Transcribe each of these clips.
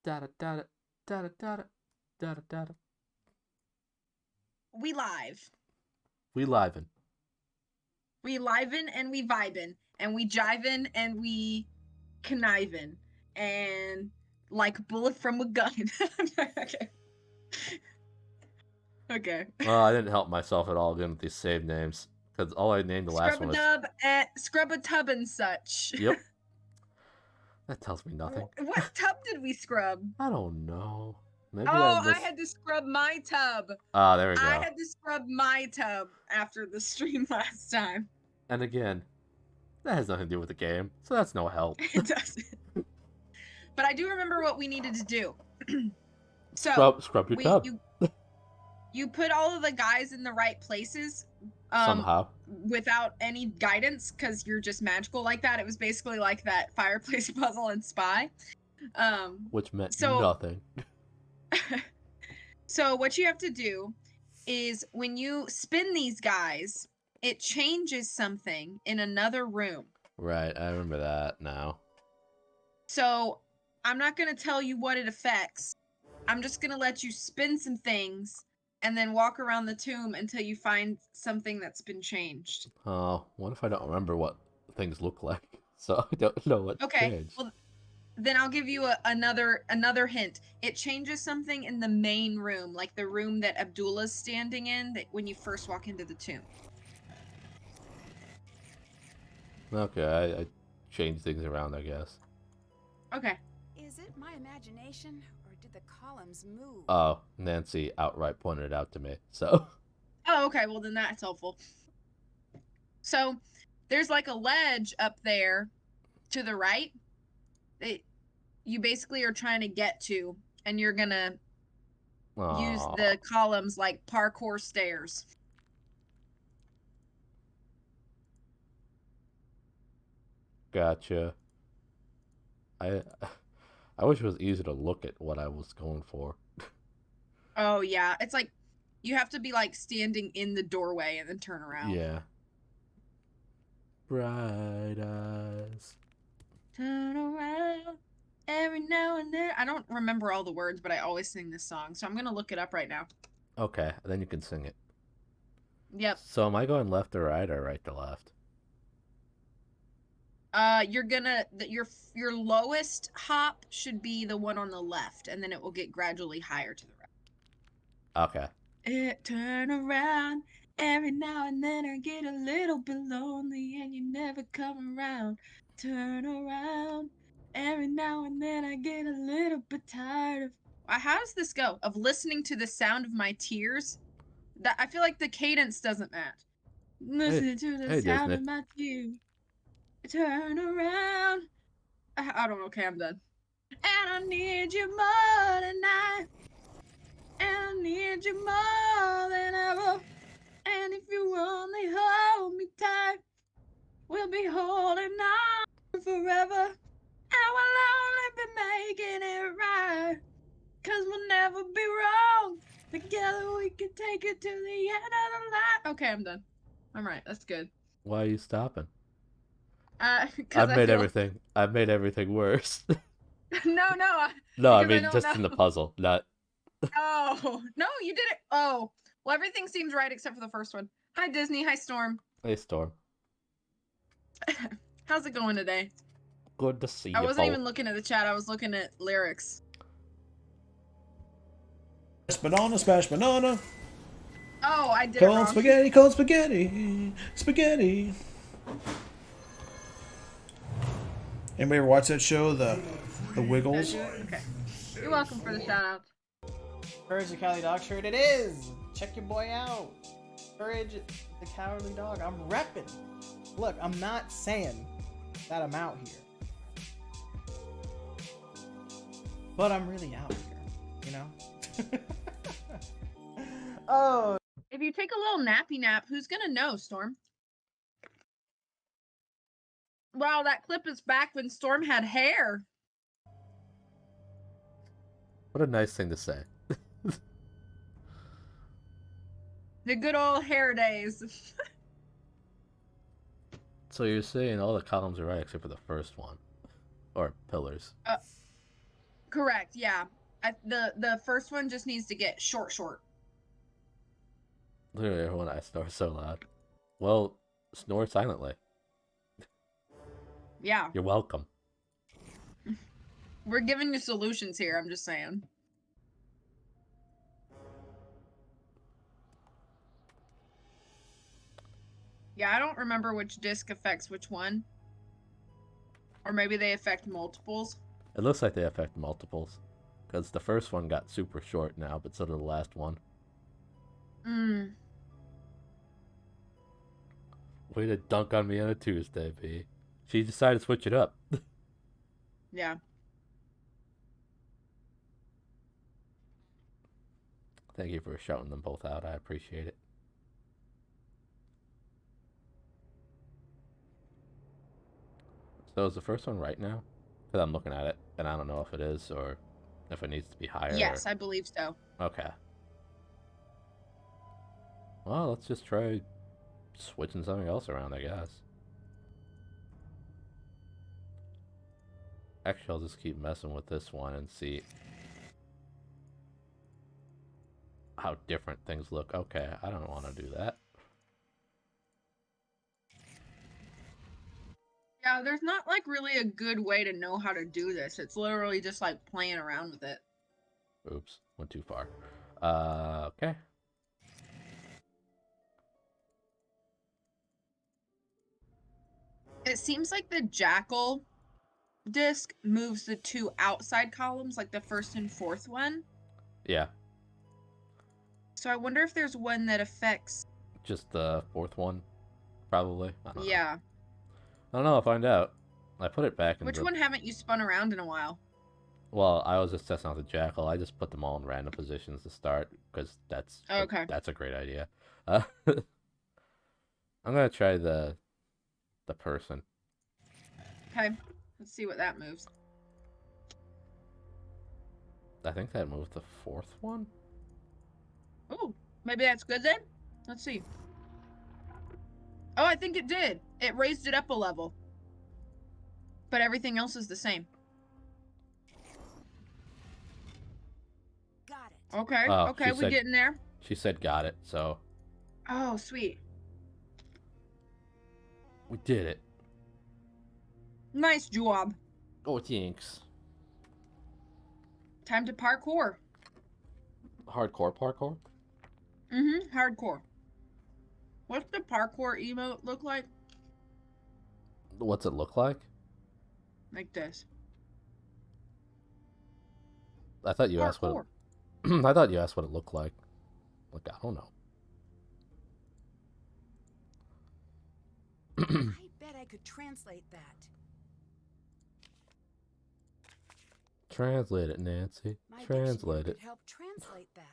Da da da da da da da da da. We live. We liven. We liven and we vibin and we jivin and we connivin and like a bullet from a gun. Okay. Okay. Well, I didn't help myself at all again with these save names because all I named the last Scrub a one was. dub at scrub a tub and such. Yep. That tells me nothing. What tub did we scrub? I don't know. Maybe I Oh, I missed. had to scrub my tub. Ah, there we I go. had to scrub my tub after the stream last time. And again, that has nothing to do with the game, so that's no help. It doesn't. But I do remember what we needed to do. So scrub your tub. You put all of the guys in the right places Somehow. without any guidance because you're just magical like that. It was basically like that fireplace puzzle in Spy. Which meant so nothing. So what you have to do is when you spin these guys, it changes something in another room. Right, I remember that now. So I'm not going to tell you what it affects. I'm just going to let you spin some things and then walk around the tomb until you find something that's been changed. Oh, what if I don't remember what things look like? So I don't know what changed. Well, then I'll give you another hint. It changes something in the main room, like the room that Abdullah's standing in when you first walk into the tomb. Okay, I changed things around, I guess. Okay. Is it my imagination, or did the columns move? Oh, Nancy outright pointed it out to me, so. Oh, okay, well then that's helpful. So, there's like a ledge up there to the right that you basically are trying to get to, and you're gonna use the columns like parkour stairs. Gotcha. I wish it was easier to look at what I was going for. Oh yeah, it's like you have to be like standing in the doorway and then turn around. Yeah. Bright eyes. Turn around every now and then. I don't remember all the words, but I always sing this song, so I'm gonna look it up right now. Okay, then you can sing it. Yep. So am I going left to right or right to left? You're gonna your lowest hop should be the one on the left, and then it will get gradually higher to the right. Okay. Turn around every now and then. I get a little bit lonely, and you never come around. Turn around every now and then. I get a little bit tired of. How does this go? Of listening to the sound of my tears. That I feel like the cadence doesn't match. Listening to the sound Disney. of my tears. Turn around. I don't know. Okay, I'm done. And I need you more tonight. And I need you more than ever. And if you only hold me tight, we'll be holding on forever. And we'll only be making it right. 'Cause we'll never be wrong. Together we can take it to the end of the line. Okay, I'm done. I'm right. That's good. Why are you stopping? I've made everything worse. No. No, I mean just in the puzzle, not. Oh no, you did it. Oh, well, everything seems right except for the first one. Hi Disney. Hi Storm. Hey Storm. How's it going today? Good to see you. I wasn't even looking at the chat. I was looking at lyrics. Smash banana. Oh, I did it wrong. Cold spaghetti. Anybody ever watch that show, The Wiggles? Okay. You're welcome for the shout out. Courage the Cowardly Dog shirt. It is. Check your boy out. Courage the Cowardly Dog. I'm repping. Look, I'm not saying that I'm out here, but I'm really out here. You know. Oh. If you take a little nappy nap, who's gonna know, Storm? Wow, that clip is back when Storm had hair. What a nice thing to say. The good old hair days. So you're saying all the columns are right except for the first one, or pillars? Correct. Yeah. The first one just needs to get short. Literally, everyone I snore so loud. Well, snore silently. Yeah. You're welcome. We're giving you solutions here. I'm just saying. Yeah, I don't remember which disc affects which one. Or maybe they affect multiples. It looks like they affect multiples. Because the first one got super short now, but so did the last one. Mm. Way to dunk on me on a Tuesday, B. She decided to switch it up. Yeah. Thank you for shouting them both out. I appreciate it. So is the first one right now? Because I'm looking at it, and I don't know if it is or if it needs to be higher. Yes, I believe so. Okay. Well, let's just try switching something else around, I guess. Actually, I'll just keep messing with this one and see how different things look. Okay, I don't want to do that. Yeah, there's not like really a good way to know how to do this. It's literally just like playing around with it. Oops, went too far. Okay. It seems like the jackal disc moves the two outside columns, like the first and fourth one. Yeah. So I wonder if there's one that affects. Just the fourth one, probably. I don't know. Yeah. I don't know. I'll find out. I put it back in Which the... one haven't you spun around in a while? Well, I was just testing out the jackal. I just put them all in random positions to start because that's Okay. that's a great idea. I'm gonna try the person. Okay. Let's see what that moves. I think that moved the fourth one. Oh, maybe that's good then? Let's see. Oh, I think it did. It raised it up a level. But everything else is the same. Got it. Okay. Oh, Okay, we getting there. She said got it, so Oh, sweet. we did it. Nice job. Oh, thanks. Time to parkour. Hardcore parkour? Mm-hmm. Hardcore. What's the parkour emote look like? What's it look like? Like this. I thought you asked what Parkour. it... I thought you asked what it looked like. Like, I don't know. I bet I could translate that. Translate it, Nancy. My Translate dictionary it. could help translate that.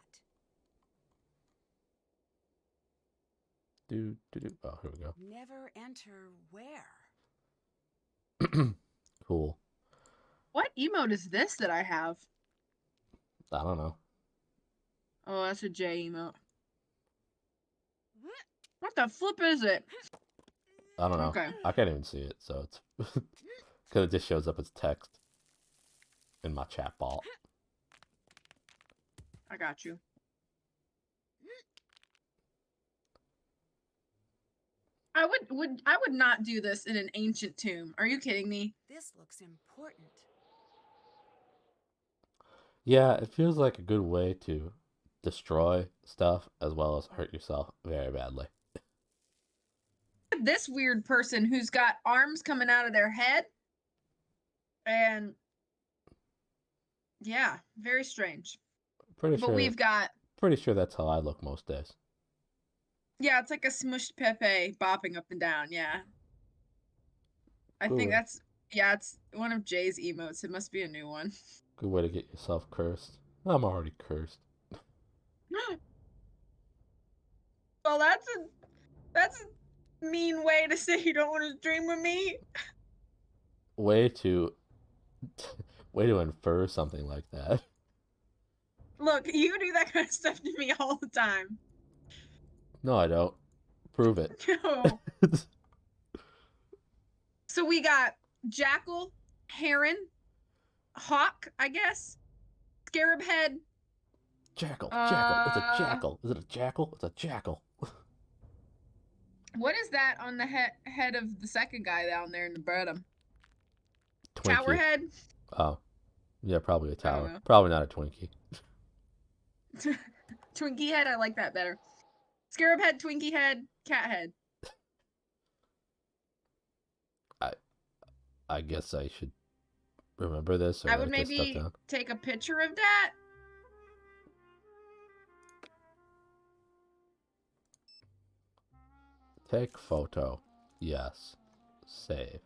Oh, here we go. Never enter where? Cool. What emote is this that I have? I don't know. Oh, that's a J emote. What the flip is it? I don't know. Okay. I can't even see it, so it's... Because it just shows up as text in my chat ball. I got you. I would not do this in an ancient tomb. Are you kidding me? This looks important. Yeah, it feels like a good way to destroy stuff as well as hurt yourself very badly. This weird person who's got arms coming out of their head. And yeah, very strange. Pretty But sure. we've got... Pretty sure that's how I look most days. Yeah, it's like a smushed Pepe bopping up and down, yeah. I Good think way. that's... Yeah, it's one of Jay's emotes. It must be a new one. Good way to get yourself cursed. I'm already cursed. Well, that's a mean way to say you don't want to stream with me. Way to infer something like that. Look, you do that kind of stuff to me all the time. No, I don't. Prove it. No. So we got Jackal, Heron, hawk, I guess. Scarab head. Jackal. Jackal. It's a jackal. Is it a jackal? It's a jackal. What is that on the head of the second guy down there in the bottom? Twinkie. Tower head? Oh. Yeah, probably a I don't tower. know. Probably not a Twinkie. Twinkie head, I like that better. Scarab head, Twinkie head, cat head. I guess I should remember this or I would write this stuff maybe down. take a picture of that. Take photo. Yes. Save.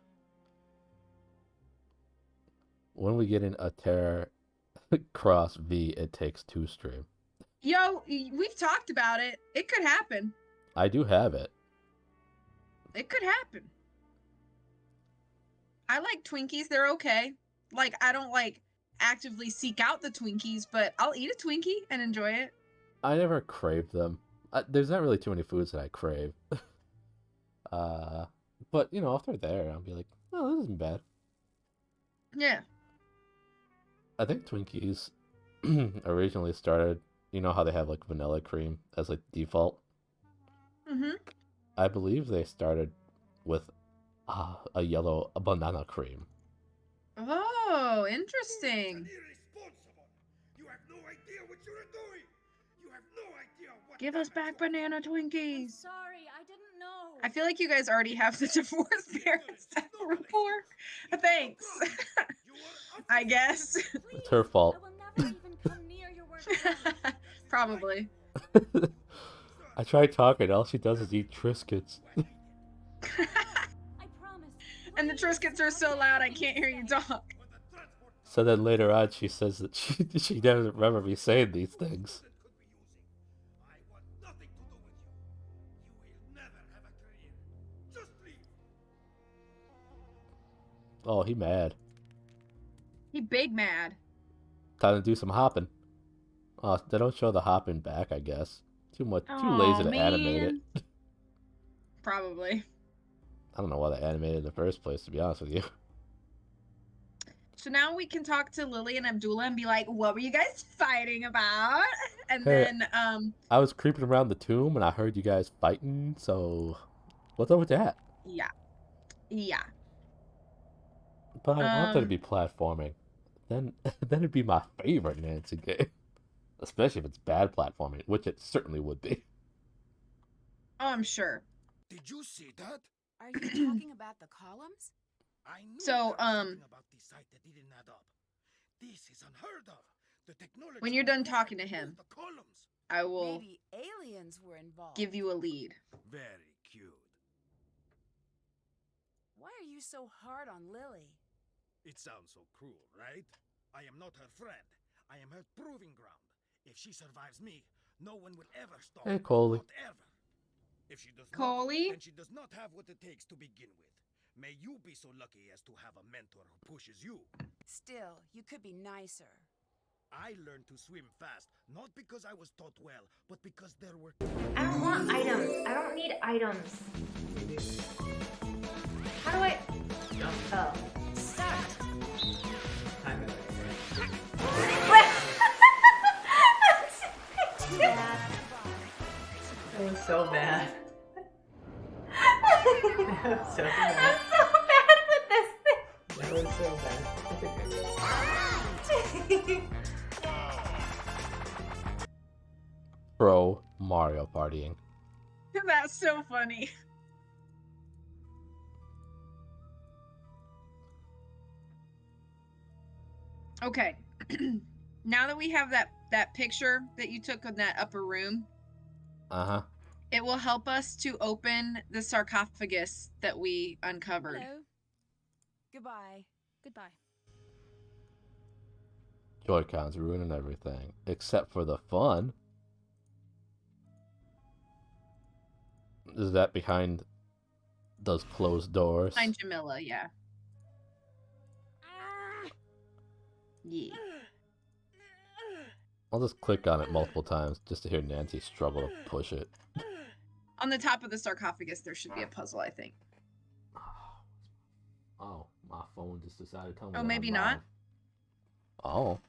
When we get in a Terra Cross V, it takes 2 stream. Yo, we've talked about it. It could happen. I do have it. It could happen. I like Twinkies. They're okay. Like, I don't, like, actively seek out the Twinkies, but I'll eat a Twinkie and enjoy it. I never craved them. There's not really too many foods that I crave. But, you know, if they're there, I'll be like, oh, this isn't bad. Yeah. I think Twinkies originally started, you know how they have, like, vanilla cream as, like, default? Mm-hmm. I believe they started with a yellow banana cream. Oh, interesting. You have no idea what you are doing. You have no idea what Give us back banana Twinkies. Sorry, I didn't know. I feel like you guys already have the divorced parents rapport. Thanks. I guess. It's her fault. I will never even come near your work. Probably. I tried talking, all she does is eat Triscuits. I promise. And the Triscuits are so loud I can't hear you talk. So then later on, she says that she doesn't remember me saying these things. I want nothing to do with you. You will never have a career. Just leave. Oh, he mad. He big mad. Time to do some hopping. Oh, they don't show the hopping back, I guess. Too Aw, lazy to animate it. man. Probably. I don't know why they animated it in the first place, to be honest with you. So now we can talk to Lily and Abdullah and be like, what were you guys fighting about? And Hey. then, I was creeping around the tomb and I heard you guys fighting, so what's up with that? yeah. Yeah. But I want there to be platforming. Then it'd be my favorite Nancy game. Especially if it's bad platforming, which it certainly would be. Oh, I'm sure. Did you see that? Are you talking about the columns? I knew So, there was something about this site that didn't add up. This is unheard of. The technology When you're done required talking to to him, move the columns. I will Maybe aliens were involved. give you a lead. Very cute. Why are you so hard on Lily? It sounds so cruel, right? I am not her friend. I am her proving ground. If she survives me, no one will ever stop Hey, her. Coley. Not ever. If she does Coley? not, then she does not have what it takes to begin with. May you be so lucky as to have a mentor who pushes you. Still, you could be nicer. I learned to swim fast, not because I was taught well, but because there were... I don't want items. I don't need items. How do I... Oh. Start. That was so bad. That was so bad. I'm so bad with this thing. That was so bad. Pro Mario partying. That's so funny. Okay. Now that we have that picture that you took in that upper room, Uh-huh. it will help us to open the sarcophagus that we uncovered. Hello. Goodbye. Goodbye. Joy-Cons ruining everything. Except for the fun. Is that behind those closed doors? Behind Jamila, yeah. Yeah. I'll just click on it multiple times just to hear Nancy struggle to push it. On the top of the sarcophagus, there should be a puzzle, I think. Oh, my phone just decided to tell me. Oh, that maybe I'm not? live. Oh.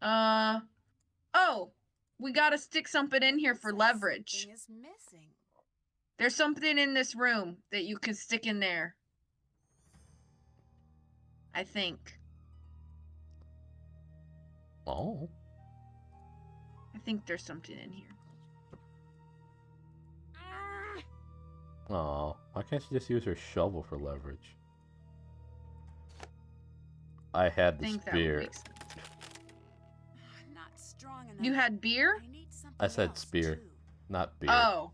Oh, we gotta stick something in here for leverage. Something is missing. There's something in this room that you can stick in there. I think. Oh. I think there's something in here. Oh. Why can't she just use her shovel for leverage? I had I the think that would spear. make sense. Not strong enough. You had beer? I need something I said else, spear, too. not beer. Oh.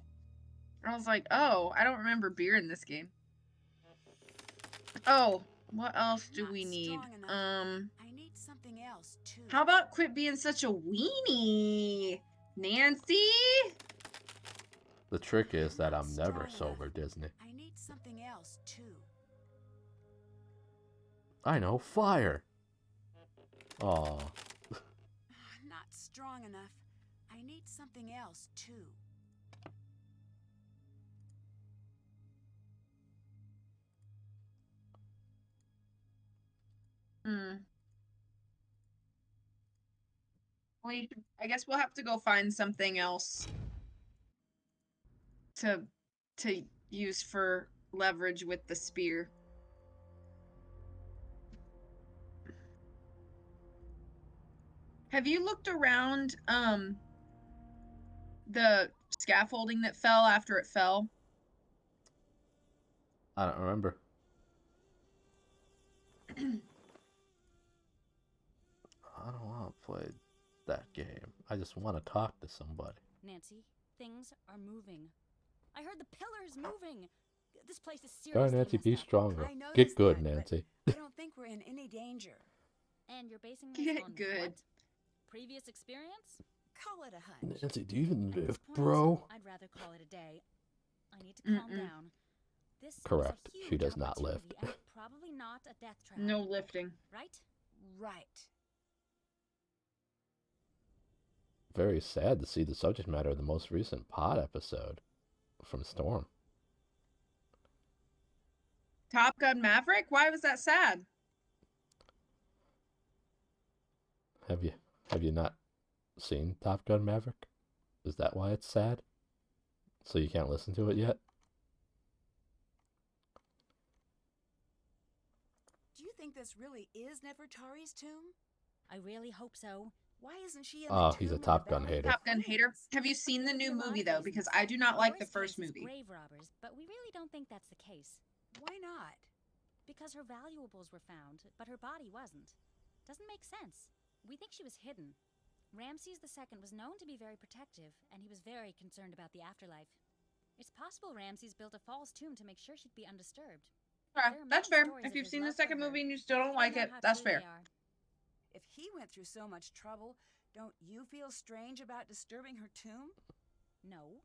I was like, oh, I don't remember beer in this game. Oh, what else do Not we need? strong enough. I need something else too. How about quit being such a weenie, Nancy? The trick is that Not I'm never strong sober, Disney. I need something else too. I know, fire. Oh. Not strong enough. I need something else too. I guess we'll have to go find something else to use for leverage with the spear. Have you looked around the scaffolding that fell after it fell? I don't remember. I don't want to play that game. I just want to talk to somebody. Nancy, things are moving. I heard the pillars moving. This place is Go, seriously Nancy, be messed up. stronger. I noticed Get good, that, but Nancy. I don't think we're in any danger. And you're basing this Get on good. what? Previous experience? Call it a hunch. Nancy, do you even At this live, point, bro? I'd rather call it a day. I need to calm down. This Correct. is a She huge does not lift. opportunity and probably not a death trap. No lifting. Right? Right. Very sad to see the subject matter of the most recent pod episode from Storm. Top Gun Maverick? Why was that sad? Have you not seen Top Gun Maverick? Is that why it's sad? So you can't listen to it yet? Do you think this really is Nefertari's tomb? I really hope so. Why isn't she in Oh, the he's a tomb of Top the Gun Valley of hater. Top Gun hater. Kings? Have you seen the new There are movie though? Because reasons. I do not like the Worst first case is movie. grave robbers, but we really don't think that's the case. Why not? Because her valuables were found, but her body wasn't. Doesn't make sense. We think she was hidden. Ramses II was known to be very protective, and he was very concerned about the afterlife. It's possible Ramses built a false tomb to make sure she'd be undisturbed. Okay, There are that's many fair. stories If of you've his seen the love for second her. movie and you still don't We like know it, how that's true fair. they are. If he went through so much trouble, don't you feel strange about disturbing her tomb? No.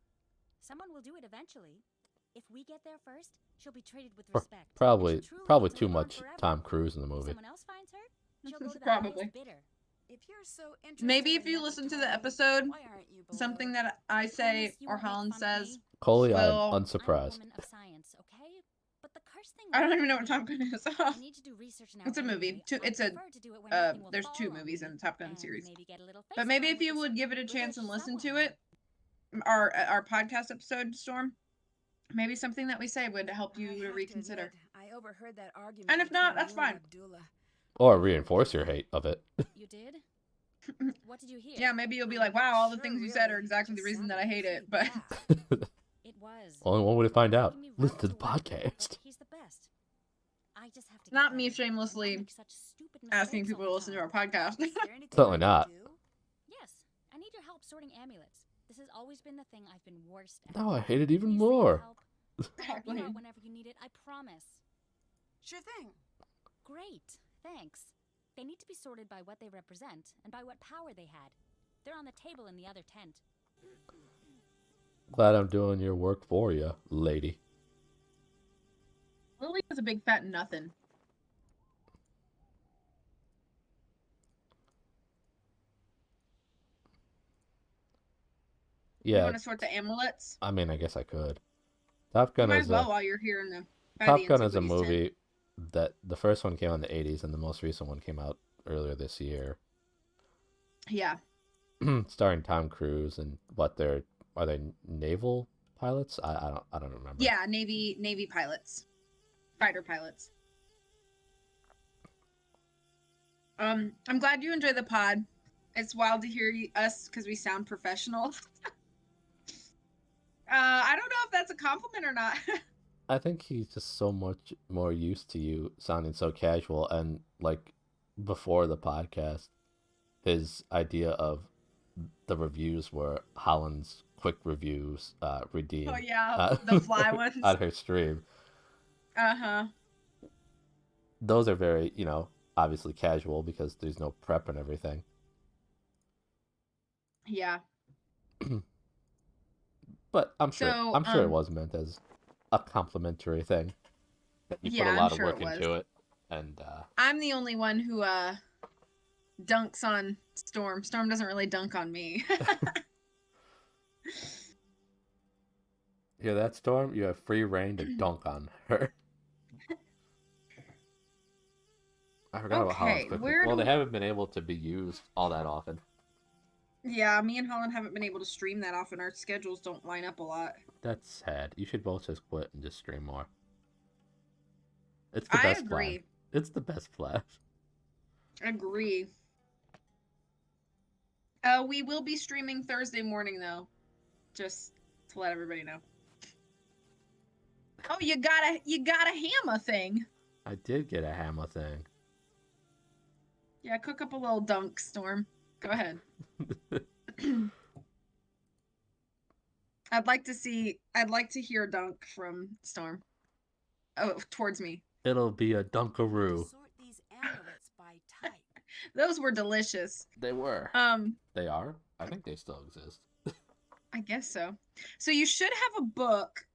Someone will do it eventually. If we get there first, she'll be treated with Or respect. and probably she'll truly probably get to too live on much forever. Tom Cruise in the If movie. someone else finds her, she'll go to the Probably. highest bidder. If you're so interested Maybe if in you listen to the Nefertari, episode, why aren't you below? something that I say Promise you or won't make Holland fun of says. me? Coley, Well, I'm I'm a unsurprised. woman of science, okay? But the cursed thing I don't with even know what me, Top Gun is. I need to do research now It's a movie. anyway. Two- I it's a, prefer to do it when nothing will there's fall two on movies me, in the Top Gun and series. maybe get a little But maybe face if you time with would a give it a certain chance and British listen to someone. it, our podcast episode, Storm, maybe something that we say would help I you have to to reconsider. admit, I overheard that argument. And if not, between that's you and fine. Abdullah. Or reinforce your hate of it. You did? What did you hear? Yeah, maybe you'll be I'm like, not wow, all the sure, things you said are really. exactly the Just reason that I sounded hate it. pretty But bad. It was. Only one way to find out. Making me Listen run to the to work, but podcast. he's the best. I just have to get not me better and not shamelessly make such stupid asking mistakes people all to the listen to our time. podcast. Is there anything Certainly I can not. do? Yes, I need your help sorting amulets. This has always been the thing I've been worst at. Now I hate it even Please say you'll more. help. I'll help Exactly. you out whenever you need it, I promise. Sure thing. Great, thanks. They need to be sorted by what they represent and by what power they had. They're on the table in the other tent. Glad I'm doing your work for you, lady. Lily was a big fat nothing. You Yeah, want to sort the amulets? I mean, I guess I could. Top You Gun might is as well a while you're here in the by Top the Gun is a Antiquities tent. movie that the first one came out in the 80s and the most recent one came out earlier this year. Yeah. Starring Tom Cruise and are they naval pilots? I don't remember. Yeah, Navy pilots. Fighter pilots. I'm glad you enjoy the pod. It's wild to hear us because we sound professional. I don't know if that's a compliment or not. I think he's just so much more used to you sounding so casual, and like before the podcast, his idea of the reviews were Holland's quick reviews, redeemed Oh yeah, the fly ones. on her stream. Uh-huh. Those are very, obviously casual because there's no prep and everything. Yeah. But I'm sure it was meant as a complimentary thing. That you put a lot of work into it. And I'm the only one who dunks on Storm. Storm doesn't really dunk on me. hear that, Storm? You have free reign to dunk on her. I forgot about Holland's quick. Well, they haven't been able to be used all that often. Yeah, me and Holland haven't been able to stream that often. Our schedules don't line up a lot. That's sad. You should both just quit and just stream more. It's the best plan. It's the best plan. Agree. We will be streaming Thursday morning though. Just to let everybody know. Oh, you got a hammer thing. I did get a hammer thing. Yeah, cook up a little dunk, Storm. Go ahead. I'd like to hear a dunk from Storm. Oh, towards me. It'll be a dunkaroo. Sort these amulets by type. Those were delicious. They were. They are? I think they still exist. I guess so. So you should have a book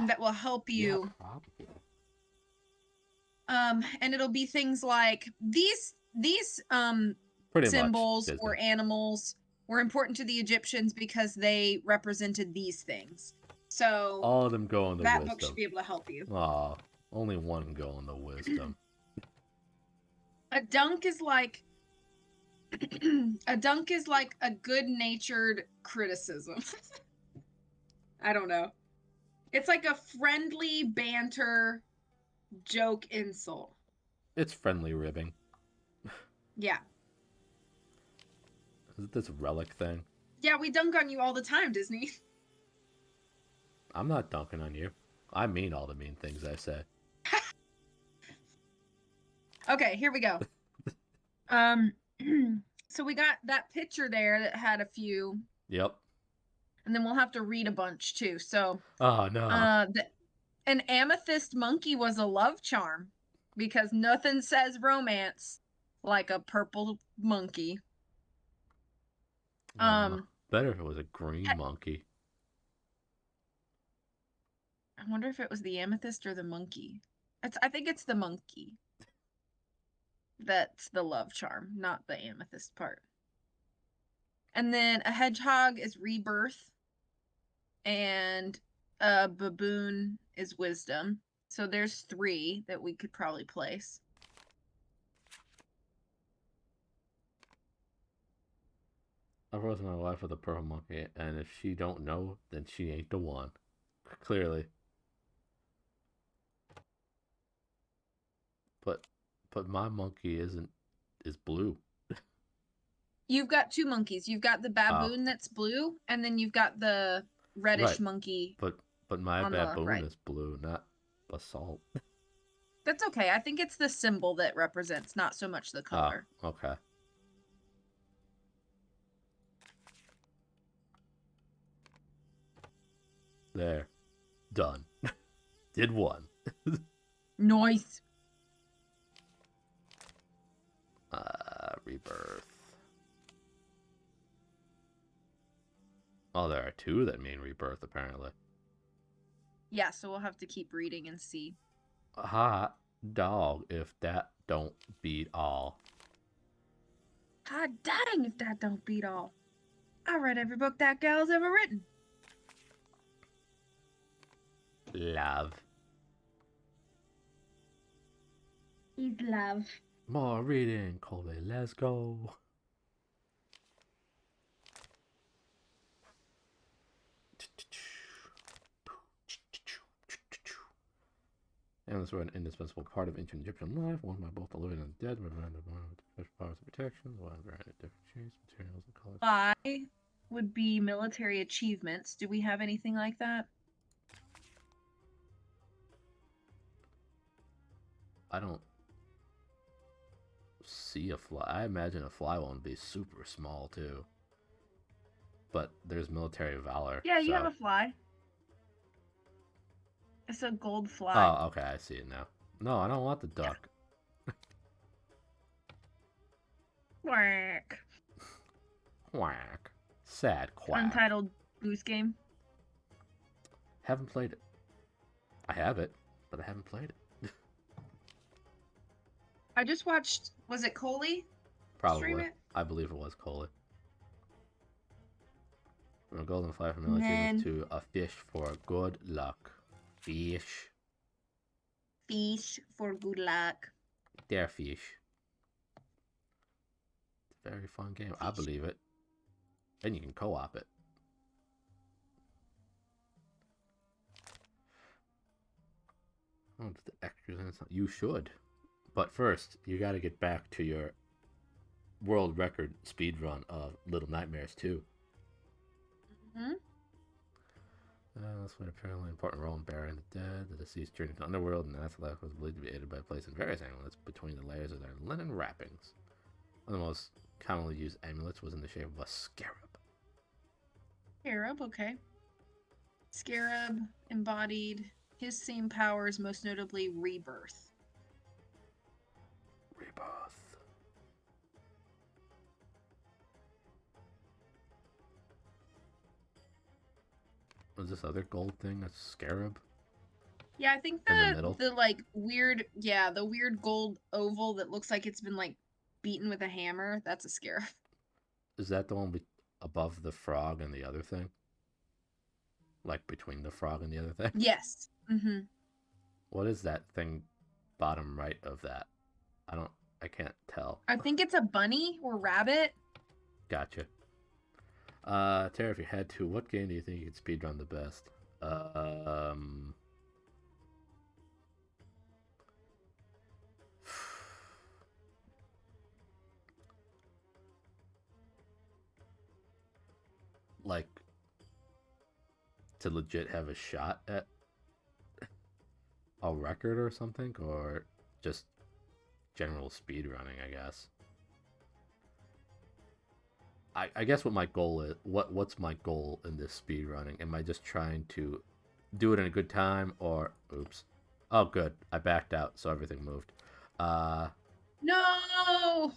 that will help you. Yeah, probably. And it'll be things like these Pretty symbols much or animals were important to the Egyptians because they represented these things. So all of them go in the that wisdom. book should be able to help you. Aw, only one go in the wisdom. A dunk is like a good-natured criticism. I don't know. It's like a friendly banter joke insult. It's friendly ribbing. Yeah. Is it this relic thing? Yeah, we dunk on you all the time, Disney. I'm not dunking on you. I mean all the mean things I say. Okay, here we go. So we got that picture there that had a few. Yep. And then we'll have to read a bunch too. So. Oh no. An amethyst monkey was a love charm because nothing says romance like a purple monkey. Better if it was a green monkey. I wonder if it was the amethyst or the monkey. I think it's the monkey. That's the love charm, not the amethyst part. And then a hedgehog is rebirth. And a baboon is wisdom. So there's 3 that we could probably place. I rose my wife with a purple monkey, and if she don't know, then she ain't the one. Clearly. But my monkey is blue. You've got 2 monkeys. You've got the baboon that's blue, and then you've got the reddish monkey. But my baboon is blue, not basalt. That's okay. I think it's the symbol that represents, not so much the color. Oh, okay. There. Done. Did one. Nice. Rebirth. Oh, there are 2 that mean rebirth, apparently. Yeah, so we'll have to keep reading and see. Hot dog if that don't beat all. Hot dang if that don't beat all. I read every book that gal's ever written. Love. He's love. More reading, Colby. Let's go. Animals were an indispensable part of ancient Egyptian life, worn by both the living and the dead, reminded of special powers of protection, while granted different shapes, materials, and colors. 5 would be military achievements. Do we have anything like that? I don't see a fly. I imagine a fly one would be super small too. But there's military valor. Yeah, you so... have a fly. It's a gold fly. Oh, okay, I see it now. No, I don't want the duck. Quack. Quack. Sad quack. Untitled Boost game. Haven't played it. I have it, but I haven't played it. I just watched, was it Coley? Probably. I believe it was Coley. From a golden fly for military to a fish for good luck. Fish. Fish for good luck. They're fish. It's a very fun game. I believe it. And you can co-op it. Oh, the extras in it. You should. But first, you gotta get back to your world record speed run of Little Nightmares 2. Mm-hmm. This played a fairly important role in burying the dead. The deceased journey to the underworld and afterlife was believed to be aided by placing various amulets between the layers of their linen wrappings. One of the most commonly used amulets was in the shape of a scarab. Scarab, okay. Scarab embodied his same powers, most notably rebirth. Rebirth. Was this other gold thing a scarab? Yeah, I think the like weird, the weird gold oval that looks like it's been like beaten with a hammer, that's a scarab. Is that the one above the frog and the other thing? Like between the frog and the other thing? Yes. Mm-hmm. What is that thing bottom right of that? I can't tell. I think it's a bunny or rabbit. Gotcha. Tara, if you had to, what game do you think you could speedrun the best? Like, to legit have a shot at a record or something, or just general speedrunning, I guess. I guess what my goal is, what's my goal in this speedrunning? Am I just trying to do it in a good time, or oops? Oh, good, I backed out, so everything moved. No. No.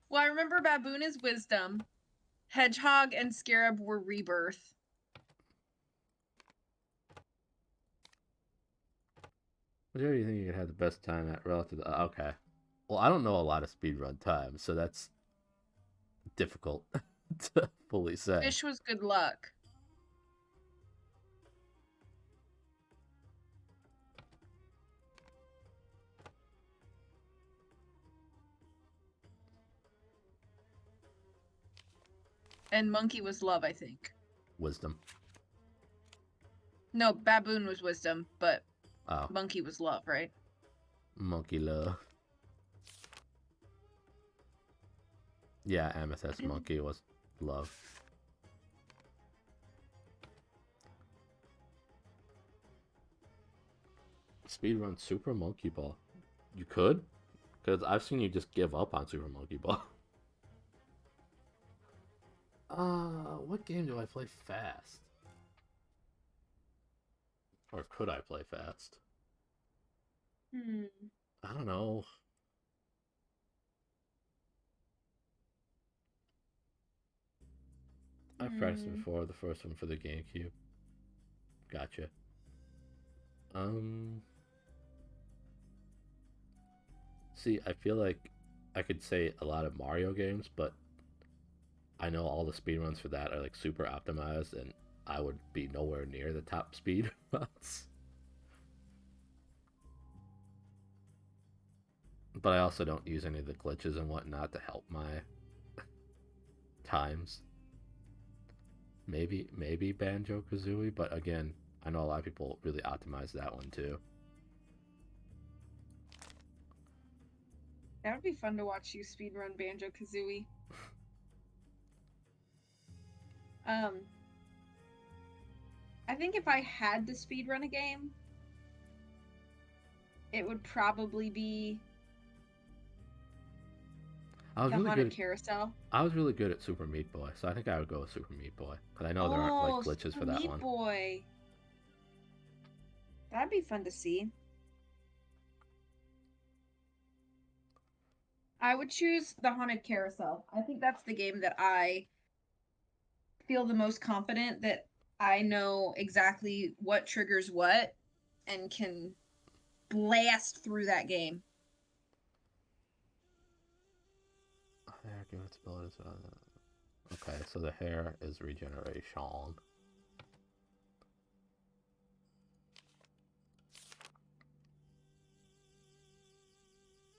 Well, I remember Baboon is wisdom. Hedgehog and Scarab were rebirth. What do you think you could have the best time at relative to, okay. Well, I don't know a lot of speedrun times, so that's difficult to fully say. Fish was good luck. And monkey was love, I think. Wisdom. No, baboon was wisdom, but oh. Monkey was love, right? Monkey love. Yeah, Amethyst Monkey was love. Speedrun Super Monkey Ball. You could? Because I've seen you just give up on Super Monkey Ball. What game do I play fast? Or could I play fast? I don't know. I've practiced it before, the first one for the GameCube. Gotcha. See, I feel like I could say a lot of Mario games, but I know all the speedruns for that are like super optimized, and I would be nowhere near the top speed runs. But I also don't use any of the glitches and whatnot to help my times. Maybe Banjo Kazooie, but again, I know a lot of people really optimize that one too. That would be fun to watch you speedrun Banjo Kazooie. I think if I had to speedrun a game, it would probably be I was the really Haunted good. Carousel. I was really good at Super Meat Boy, so I think I would go with Super Meat Boy because I know there aren't like glitches for that Meat one. Boy. That'd be fun to see. I would choose the Haunted Carousel. I think that's the game that I feel the most confident that I know exactly what triggers what and can blast through that game. Hair give its abilities. Okay, so the hair is regeneration.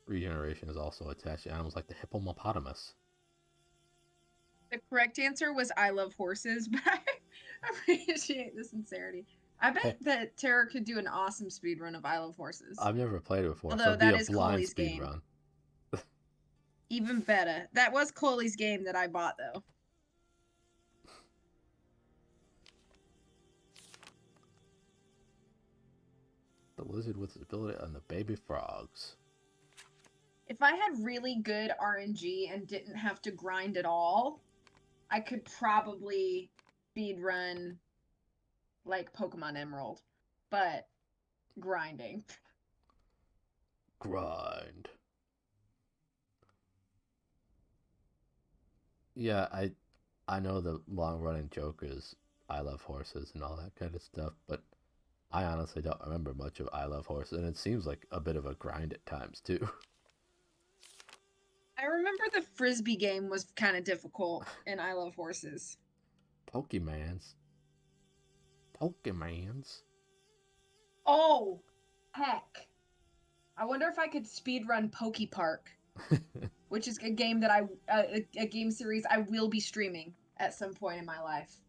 Regeneration is also attached to animals like the hippopotamus. The correct answer was I love horses, but I appreciate the sincerity. I bet that Tara could do an awesome speedrun of I Love Horses. I've never played it before, Although so it'd be that a is blind Coley's speed game. run. Even better. That was Coley's game that I bought, though. The lizard with his ability and the baby frogs. If I had really good RNG and didn't have to grind at all, I could probably speedrun like Pokemon Emerald. But grinding. Grind. Yeah, I know the long running joke is I love horses and all that kind of stuff, but I honestly don't remember much of I Love Horses, and it seems like a bit of a grind at times too. I remember the Frisbee game was kind of difficult in I Love Horses. Pokemans. Oh, heck. I wonder if I could speedrun Poke Park, which is a game that a game series I will be streaming at some point in my life.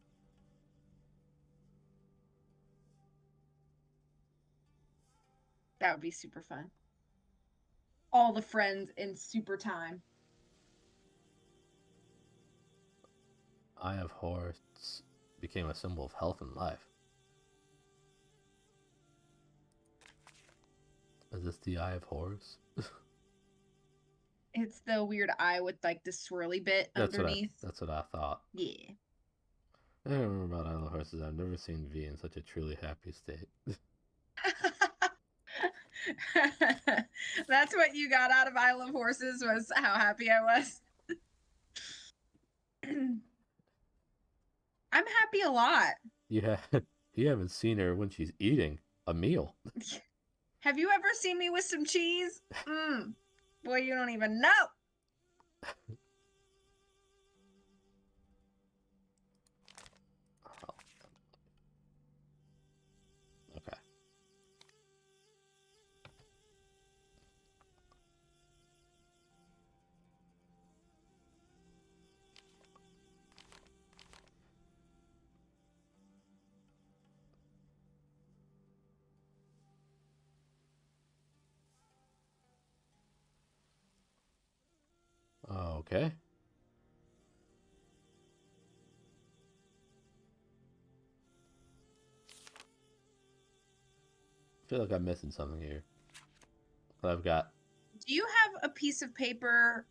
That would be super fun. All the friends in super time. Eye of Horse became a symbol of health and life. Is this the Eye of Horse? It's the weird eye with like the swirly bit underneath. That's what I thought. Yeah. I don't remember about I Love Horses. I've never seen V in such a truly happy state. That's what you got out of I Love Horses, was how happy I was. I'm happy a lot. You haven't seen her when she's eating a meal. Have you ever seen me with some cheese? Boy, you don't even know. Okay. Okay. I feel like I'm missing something here. I've got. Do you have a piece of paper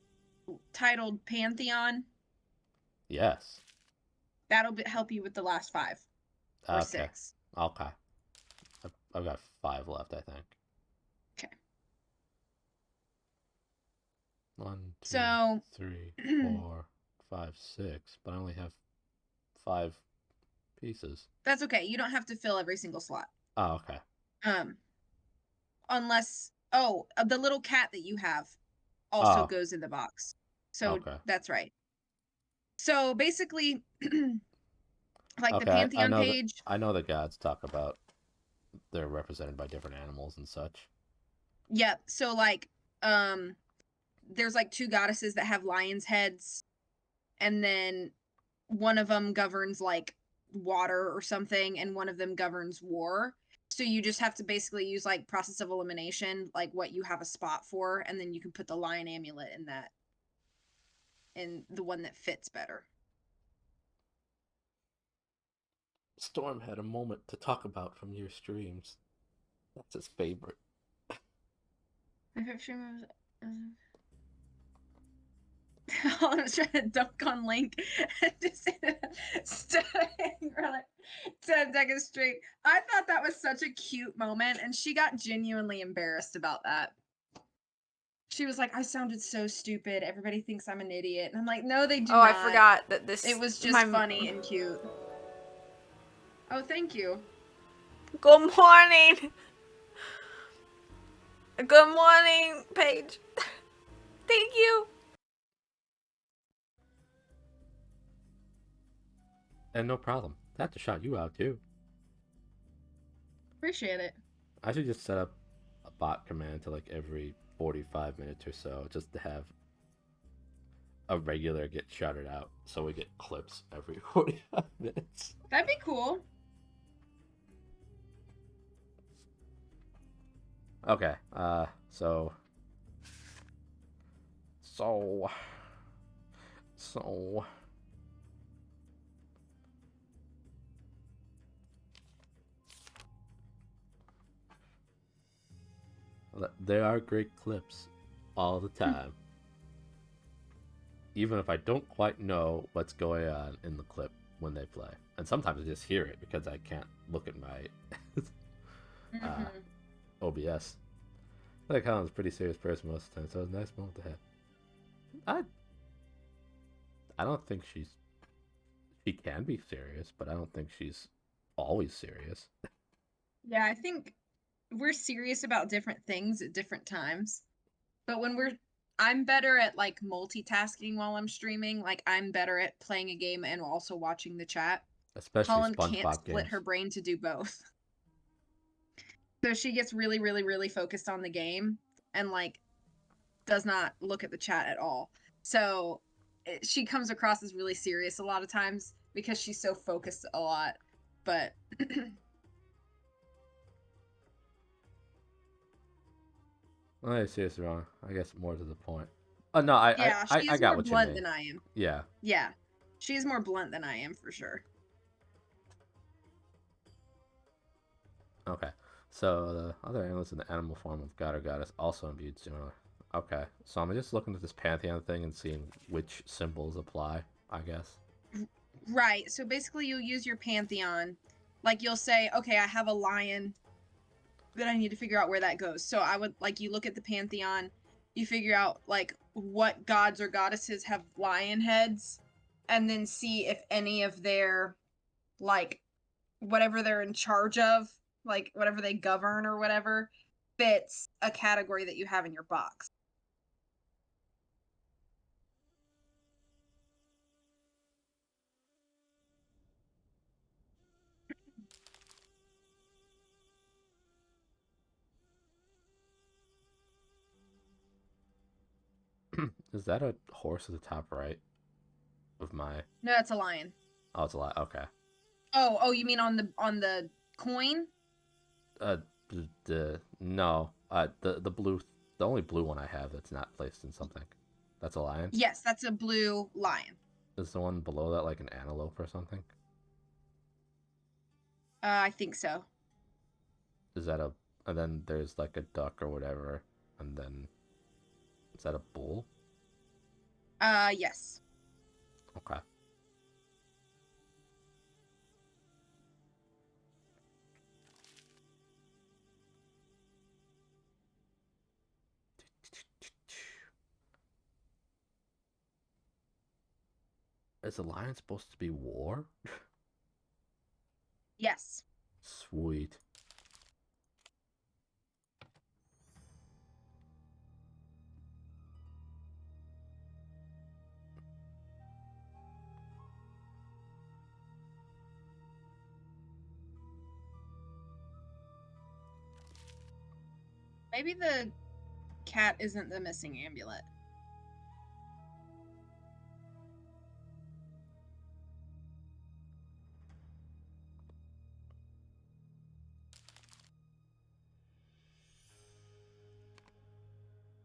titled Pantheon? Yes. That'll help you with the last 5 or 6. Okay. I've got 5 left, I think. Okay. 1, 2, 3, 4, 5, 6. But I only have 5 pieces. That's okay. You don't have to fill every single slot. Oh, okay. Unless the little cat that you have also goes in the box. So that's right. So basically, like the Pantheon page. I know the gods talk about they're represented by different animals and such. Yep. So like there's like two goddesses that have lions' heads, and then one of them governs like water or something, and one of them governs war. So you just have to basically use like process of elimination, like what you have a spot for, and then you can put the lion amulet in that, in the one that fits better. Storm had a moment to talk about from your streams. That's his favorite. My favorite stream I was trying to dunk on Link and just studying for like 10 seconds straight. I thought that was such a cute moment, and she got genuinely embarrassed about that. She was like, I sounded so stupid. Everybody thinks I'm an idiot. And I'm like, no, they do Oh, not. I forgot that this. It was just funny and cute. Oh, thank you. Good morning. Good morning, Paige. Thank you. And no problem. I have to shout you out too. Appreciate it. I should just set up a bot command to like every 45 minutes or so, just to have a regular get shouted out, so we get clips every 45 minutes. That'd be cool. Okay, so there are great clips all the time. Even if I don't quite know what's going on in the clip when they play. And sometimes I just hear it because I can't look at my OBS. I think Colin's a pretty serious person most of the time, so it was a nice moment to have. I don't think she can be serious, but I don't think she's always serious. Yeah, I think we're serious about different things at different times. But when I'm better at like multitasking while I'm streaming. Like I'm better at playing a game and also watching the chat. Especially Colin can't SpongeBob split games. her brain to do both. So she gets really, really, really focused on the game and like does not look at the chat at all. So she comes across as really serious a lot of times because she's so focused a lot. But I see it's wrong. I guess more to the point. Oh no, yeah, I she's got more what you blunt mean. than I am. Yeah. Yeah, she's more blunt than I am for sure. Okay. So the other animals in the animal form of god or goddess also imbued similar. Okay. So I'm just looking at this pantheon thing and seeing which symbols apply, I guess. Right. So basically you'll use your pantheon. Like you'll say, okay, I have a lion, but I need to figure out where that goes. So I would like you look at the pantheon, you figure out like what gods or goddesses have lion heads, and then see if any of their like whatever they're in charge of, like whatever they govern or whatever, fits a category that you have in your box. Is that a horse at the top right of my? No, it's a lion. Oh, it's a lot. Okay. Oh, you mean on the coin? No. The blue, the only blue one I have that's not placed in something. That's a lion. Yes, that's a blue lion. Is the one below that like an antelope or something? I think so. Is that a? And then there's like a duck or whatever, and then is that a bull? Yes. Okay. Is the lion supposed to be war? Yes. Sweet. Maybe the cat isn't the missing amulet.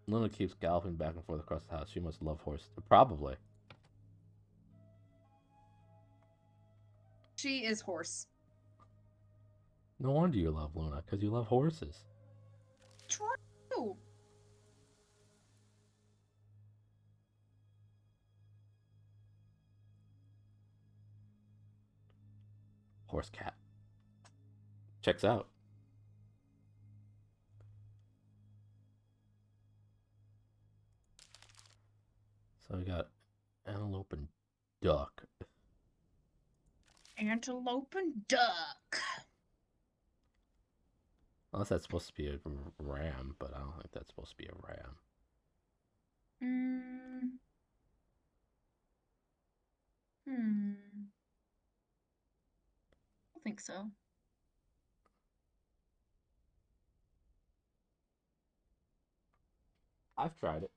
Luna keeps galloping back and forth across the house. She must love horses. Probably. She is horse. No wonder you love Luna, because you love horses. True. Horse cat. Checks out. So we got antelope and duck. Antelope and duck. Unless that's supposed to be a ram, but I don't think that's supposed to be a ram. I don't think so. I've tried it.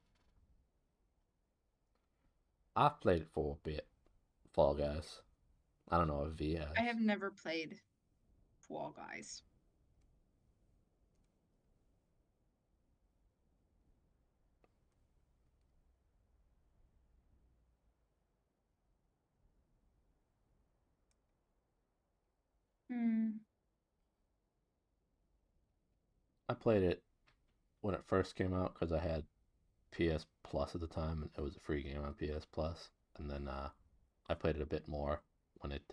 I've played it for a bit. Fall Guys. I don't know if V has. I have never played Fall Guys. I played it when it first came out because I had PS Plus at the time, and it was a free game on PS Plus. And then I played it a bit more when it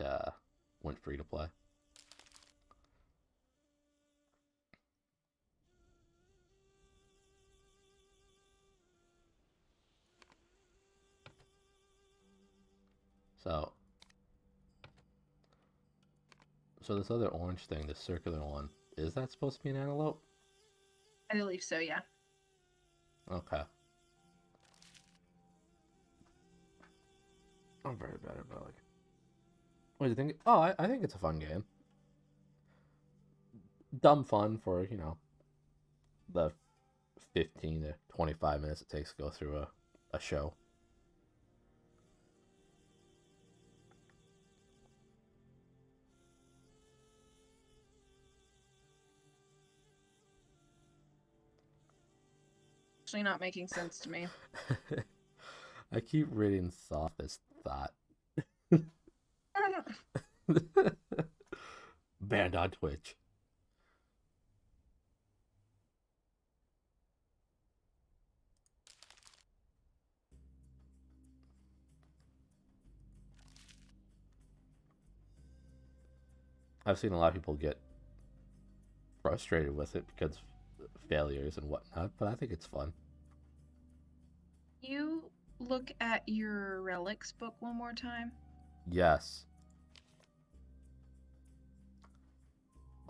went free to play. So this other orange thing, this circular one, is that supposed to be an antelope? I believe so, yeah. Okay. I'm very bad at Relic. What do you think? Oh, I think it's a fun game. Dumb fun for, you know, the 15 to 25 minutes it takes to go through a show. Actually not making sense to me. I keep reading Sophist Thought. Banned on Twitch. I've seen a lot of people get frustrated with it because of failures and whatnot, but I think it's fun. You look at your relics book one more time. Yes.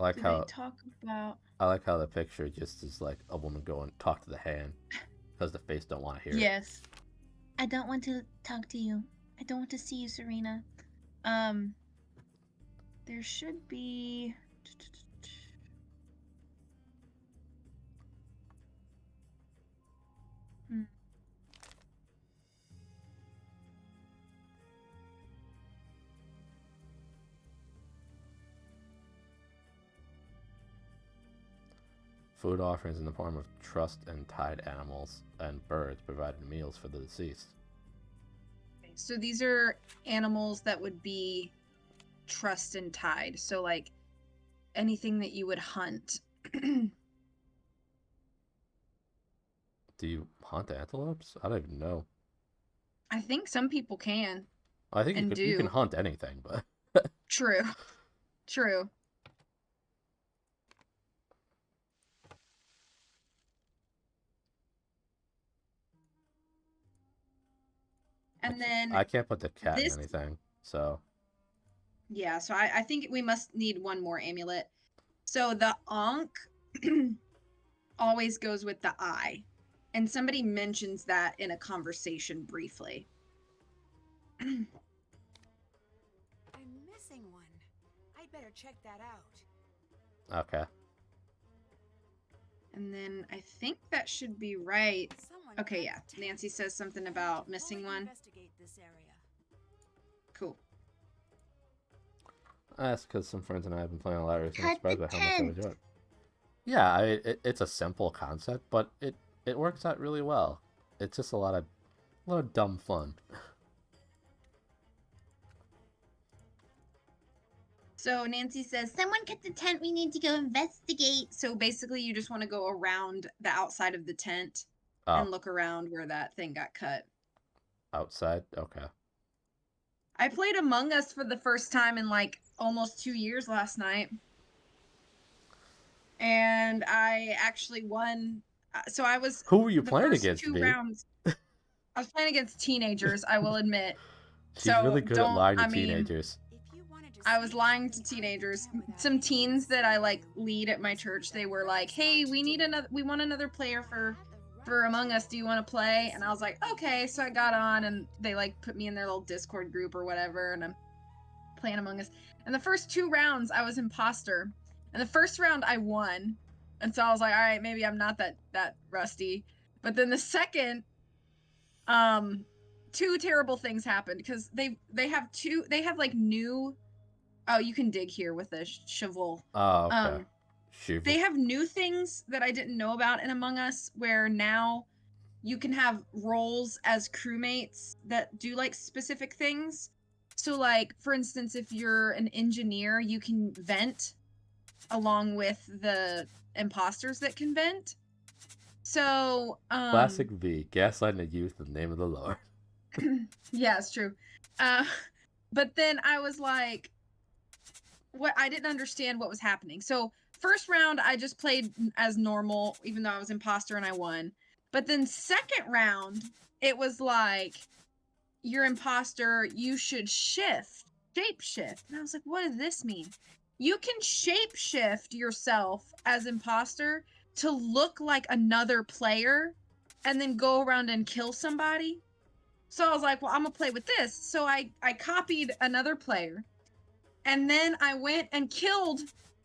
I like Do how they talk about? I like how the picture just is like a woman going talk to the hand because the face don't want to hear it. Yes. I don't want to talk to you. I don't want to see you, Serena. There should be. Food offerings in the form of trussed and tied animals and birds provided meals for the deceased. So these are animals that would be trussed and tied. So like anything that you would hunt. Do you hunt antelopes? I don't even know. I think some people can. I think and you can hunt anything, but True. True. And then I can't put the cat in anything, so yeah, so I think we must need one more amulet. So the Ankh always goes with the eye. And somebody mentions that in a conversation briefly. I'm missing one. I'd better check that out. okay. And then I think that should be right. Someone Okay, cut yeah. the tent. Nancy says something about Fully missing one. investigate this area. Cool. That's because some friends and I have been playing a lot recently. I'm Cut surprised the by how much I tent. enjoy it. Yeah, it's a simple concept, but it works out really well. It's just a lot of dumb fun. So Nancy says, someone cut the tent. We need to go investigate. So basically, you just want to go around the outside of the tent and Oh, look around where that thing got cut. outside? Okay. I played Among Us for the first time in like almost 2 years last night. And I actually won. So I was Who were you the playing first against, 2 V? rounds. I was playing against teenagers, I will admit. She's So really good at don't, lying to I mean, teenagers. If you wanted to I was sneak lying to something out of the teenagers. tent without Some anyone teens that I seeing like you, lead at my must be church, they the were like, best "Hey, not we to need do. another we want another player You for had the right Among Us. to. Do you want to play?" And I was like, "Okay." So I got on and they like put me in their little Discord group or whatever, and I'm playing Among Us. And the first 2 rounds I was imposter. And the first round I won. And so I was like, "All right, maybe I'm not that rusty." But then the second 2 terrible things happened because they have like new. Oh, you can dig here with a shovel. Oh, okay. Shoot. They have new things that I didn't know about in Among Us, where now you can have roles as crewmates that do like specific things. So, like for instance, if you're an engineer, you can vent along with the imposters that can vent. So, Classic V. Gaslighting the youth in the name of the Lord. yeah, it's true. Uh, but then I was like, what I didn't understand what was happening. So first round I just played as normal, even though I was imposter and I won. But then second round, it was like, you're imposter, you should shape shift. And I was like, what does this mean? You can shape shift yourself as imposter to look like another player and then go around and kill somebody. So I was like, well, I'm gonna play with this. So I copied another player, and then I went and killed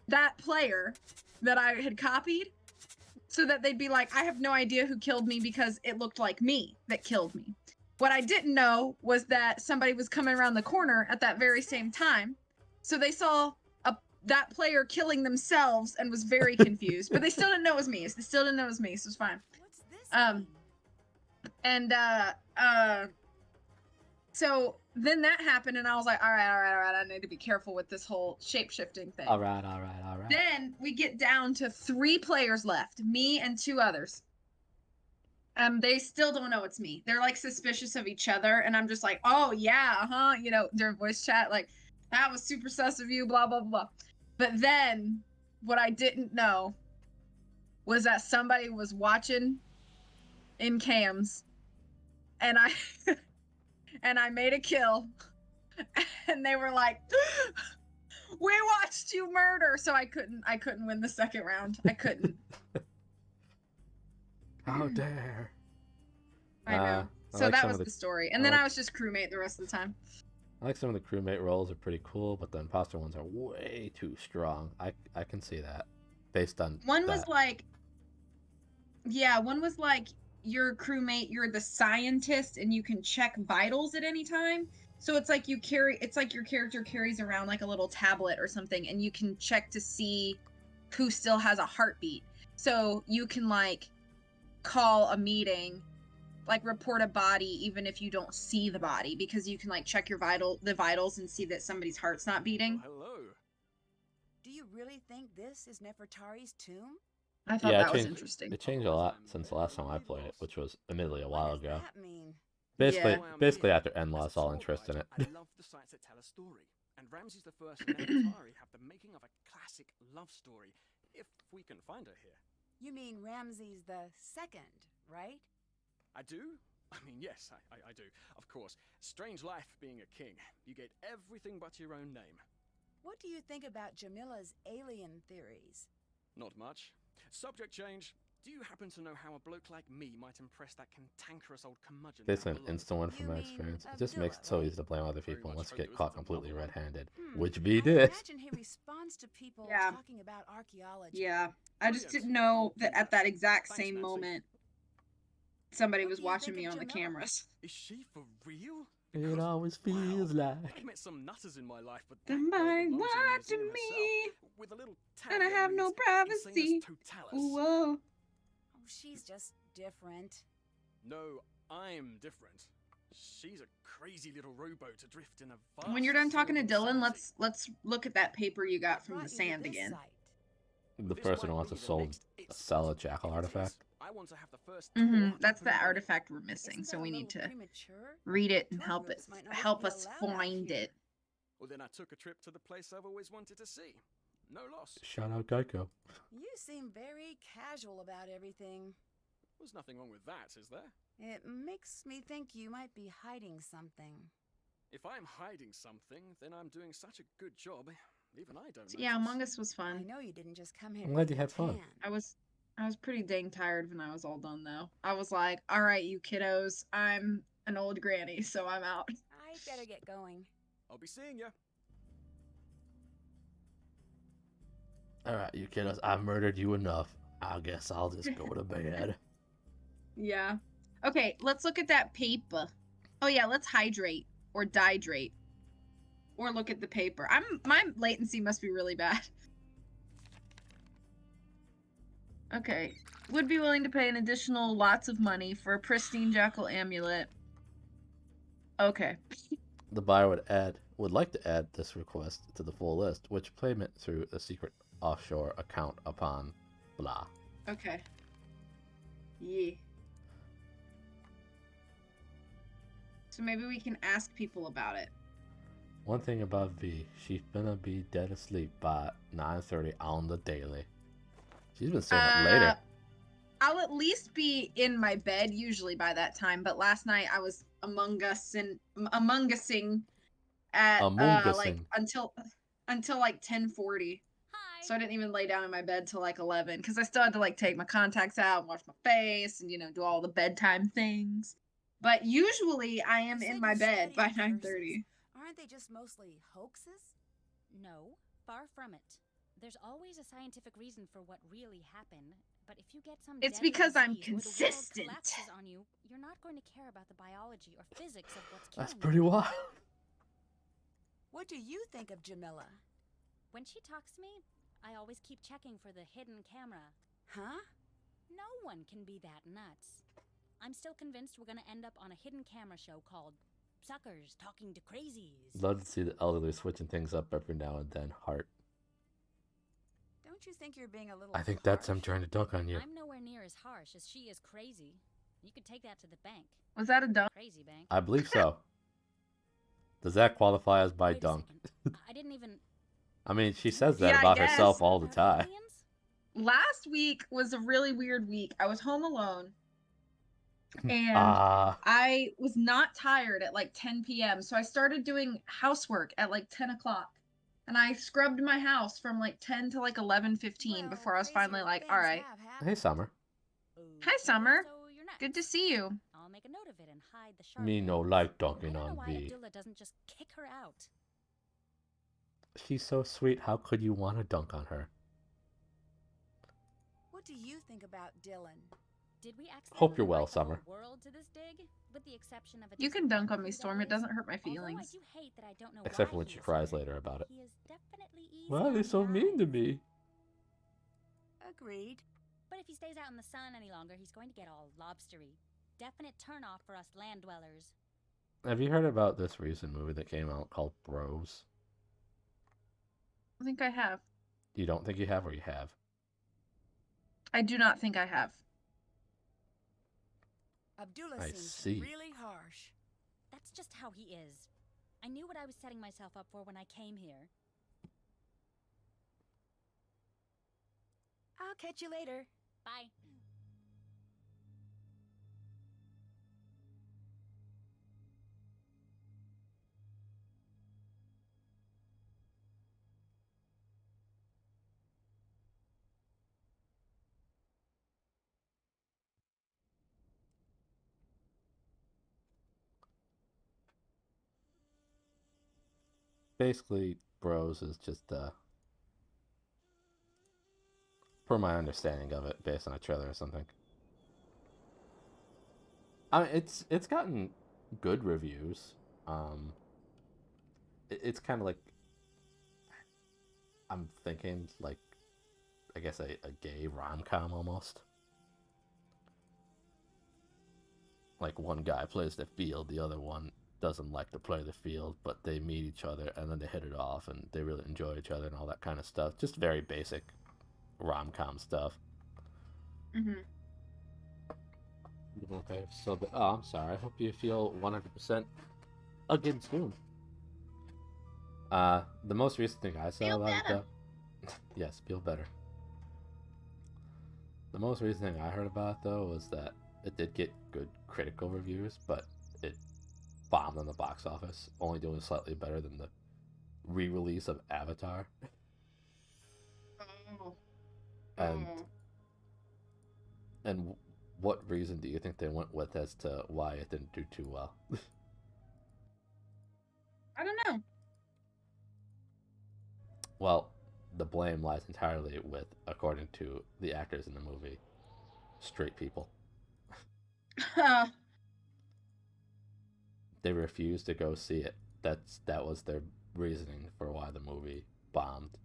that player that I had copied, so that they'd be like, I have no idea who killed me because it looked like me that killed me. What I didn't know was that somebody was coming around the corner at that very same time. So they saw that player killing themselves and was very confused. But they still didn't know it was me. So it was fine. What's this mean? And so then that happened, and I was like, all right, I need to be careful with this whole shape-shifting thing. All right. Then we get down to 3 players left, me and 2 others. They still don't know it's me. They're like suspicious of each other, and I'm just like, oh yeah, you know, during voice chat, like, that was super sus of you, blah blah blah. But then what I didn't know was that somebody was watching in cams, and I and I made a kill, and they were like, we watched you murder. So I couldn't win the second round. I couldn't. How dare. I know. I So like that some was of the story. And I then I like- was just crewmate the rest of the time. I like some of the crewmate roles are pretty cool, but the imposter ones are way too strong. I can see that based on One was that. like, yeah, one was like, your crewmate, you're the scientist, and you can check vitals at any time. So it's like it's like your character carries around like a little tablet or something, and you can check to see who still has a heartbeat. So you can like call a meeting, like report a body even if you don't see the body, because you can like check your vitals and see that somebody's heart's not beating. Hello. Do you really think this is Nefertari's tomb? I thought Yeah, that was interesting. It changed a lot since the last time I played it, which was admittedly a while What does ago. that mean? Basically after N lost all interest in it. I love the sites that tell a story, and Ramses the First and Nefertari have the making of a classic love story, if we can find her here. You mean Ramses the Second, right? I do? I mean, yes, I do. Of course. Strange life being a king. You get everything but your own name. What do you think about Jamila's alien theories? Not much. Subject change. Do you happen to know how a bloke like me might impress that cantankerous old curmudgeon It's down an below? instant one from You my mean experience. It just makes it Abdullah, so right? easy to blame other Very people much unless you hope get there caught isn't completely another one. red-handed, Hmm. which we I did. imagine he responds to people Yeah. talking about archaeology. Yeah. I just Brilliant. didn't know I'll that do at that exact Thanks, same Nancy. moment somebody What was do you watching think me of on the Jamila? cameras. Is she for real? It Because, always wow, feels like I've met some nutters in my life, but that girl Somebody belongs in a watching museum herself, me, with a little tag and I that have reads, no Insanus privacy. Totalis. Whoa. Oh, she's just different. No, I'm different. She's a crazy little rowboat adrift in a vast When you're done sea talking to of Dylan, insanity. let's look at that paper you got What from the brought you to sand this again. site? the This person who won't wants to be the next sell a It jackal If it artifact. is, I want to have the first Mm-hmm. tour That's up the and running. artifact we're missing, Isn't so that we a need little to premature? read it and Tour help groups might not help even be us allowed out find here. it. Well, then I took a trip to the place I've always wanted to see. No loss. Shout out Geico. You seem very casual about everything. There's nothing wrong with that, is there? It makes me think you might be hiding something. If I'm hiding something, then I'm doing such a good job. Even I don't Yeah, notice. Among Us was I fun. know you didn't just come here. I'm glad to you had fun. tan. I was pretty dang tired when I was all done though. I was like, all right, you kiddos, I'm an old granny, so I'm out. I better get going. I'll be seeing you. Alright, you kiddos, I've murdered you enough. I guess I'll just go to bed. Yeah. Okay, let's look at that paper. Oh yeah, let's hydrate or dihydrate. Or look at the paper. My latency must be really bad. Okay. Would be willing to pay an additional lots of money for a pristine jackal amulet. Okay. The buyer would like to add this request to the full list, which payment through a secret offshore account upon blah. Okay. Yeah. So maybe we can ask people about it. One thing about V, she's gonna be dead asleep by 9:30 on the daily. She's been staying up later. I'll at least be in my bed usually by that time, but last night I was Among Using at like until like 10:40. So I didn't even lay down in my bed till like 11 because I still had to like take my contacts out and wash my face and do all the bedtime things. But usually I am in my bed by 9:30. Aren't they just mostly hoaxes? No, far from it. There's always a scientific reason for what really happened, but if you get some It's deadly because I'm disease or the world consistent. collapses on you, you're not going to care about the biology or physics of what's killing That's you. pretty wild. What do you think of Jamila? When she talks to me, I always keep checking for the hidden camera. Huh? No one can be that nuts. I'm still convinced we're gonna end up on a hidden camera show called Suckers Talking to Crazies. Love to see the elderly switching things up every now and then. Heart. Don't you think you're being a little I think that's him trying to dunk on you. I'm nowhere near as harsh as she is crazy. You could take that to the bank. Was that a dunk? Crazy bank. I believe so. Does that qualify as by Wait a dunk? second. I didn't even. I mean, she says that Yeah, I about guess. herself all the time. Aliens? Last week was a really weird week. I was home alone. And Ah, I was not tired at like 10 p.m. So I started doing housework at like 10 o'clock. And I scrubbed my house from like 10 to like 11:15 before I was finally like, all right. hey, Summer. Hi, Summer. So you're next. Good to see you. I'll make a note of it and hide the sharp Me no nails. like I dunking don't know on why V. Abdullah doesn't just kick her out. She's so sweet. How could you want to dunk on her? What do you think about Dylan? Did we accidentally Hope you're well, invite the whole Summer. world to this dig? With the exception of a You can dunk on me, Storm. It doesn't hurt my Although I feelings. do hate that I don't know Except why for when he she is cries here. later about it. He is definitely easy Why are on they the so mean to eyes. me? Agreed. But if he stays out in the sun any longer, he's going to get all lobstery. Definite turnoff for us land dwellers. Have you heard about this recent movie that came out called Bros? I think I have. You don't think you have, or you have? I do not think I have. Abdullah I seems see. really harsh. That's just how he is. I knew what I was setting myself up for when I came here. I'll catch you later. Bye. basically, Bros is just per my understanding of it, based on a trailer or something. I mean, it's gotten good reviews. Um, it's kind of like I'm thinking like I guess a gay rom-com almost. Like one guy plays the field, the other one doesn't like to play the field, but they meet each other and then they hit it off and they really enjoy each other and all that kind of stuff. Just very basic rom-com stuff. Mm-hmm. Okay, so I'm sorry. I hope you feel 100% again soon. The most recent thing I saw about it, though. Yes, feel better. The most recent thing I heard about it, though, was that it did get good critical reviews, but it bombed on the box office, only doing slightly better than the re-release of Avatar. Oh. And Oh. and what reason do you think they went with as to why it didn't do too well? I don't know. Well, the blame lies entirely with, according to the actors in the movie, straight people. They refused to go see it. That was their reasoning for why the movie bombed.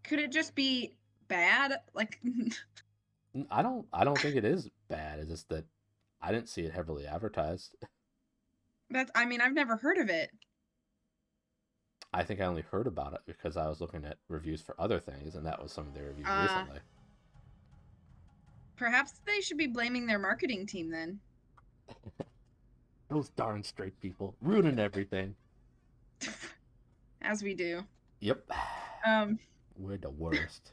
Could it just be bad? Like, I don't think it is bad. It's just that I didn't see it heavily advertised. I mean, I've never heard of it. I think I only heard about it because I was looking at reviews for other things, and that was some of their reviews recently. Perhaps they should be blaming their marketing team then. Those darn straight people ruining everything. As we do. Yep. We're the worst.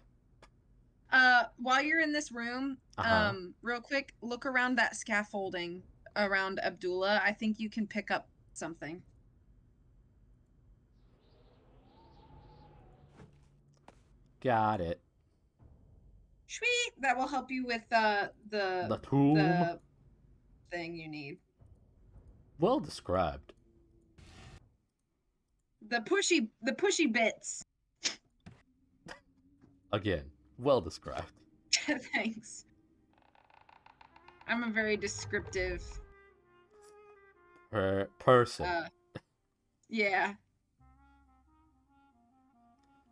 While you're in this room, real quick, look around that scaffolding around Abdullah. I think you can pick up something. Got it. Sweet. That will help you with the tomb. The thing you need. Well described. The pushy bits. Again, well described. Thanks. I'm a very descriptive person. Yeah.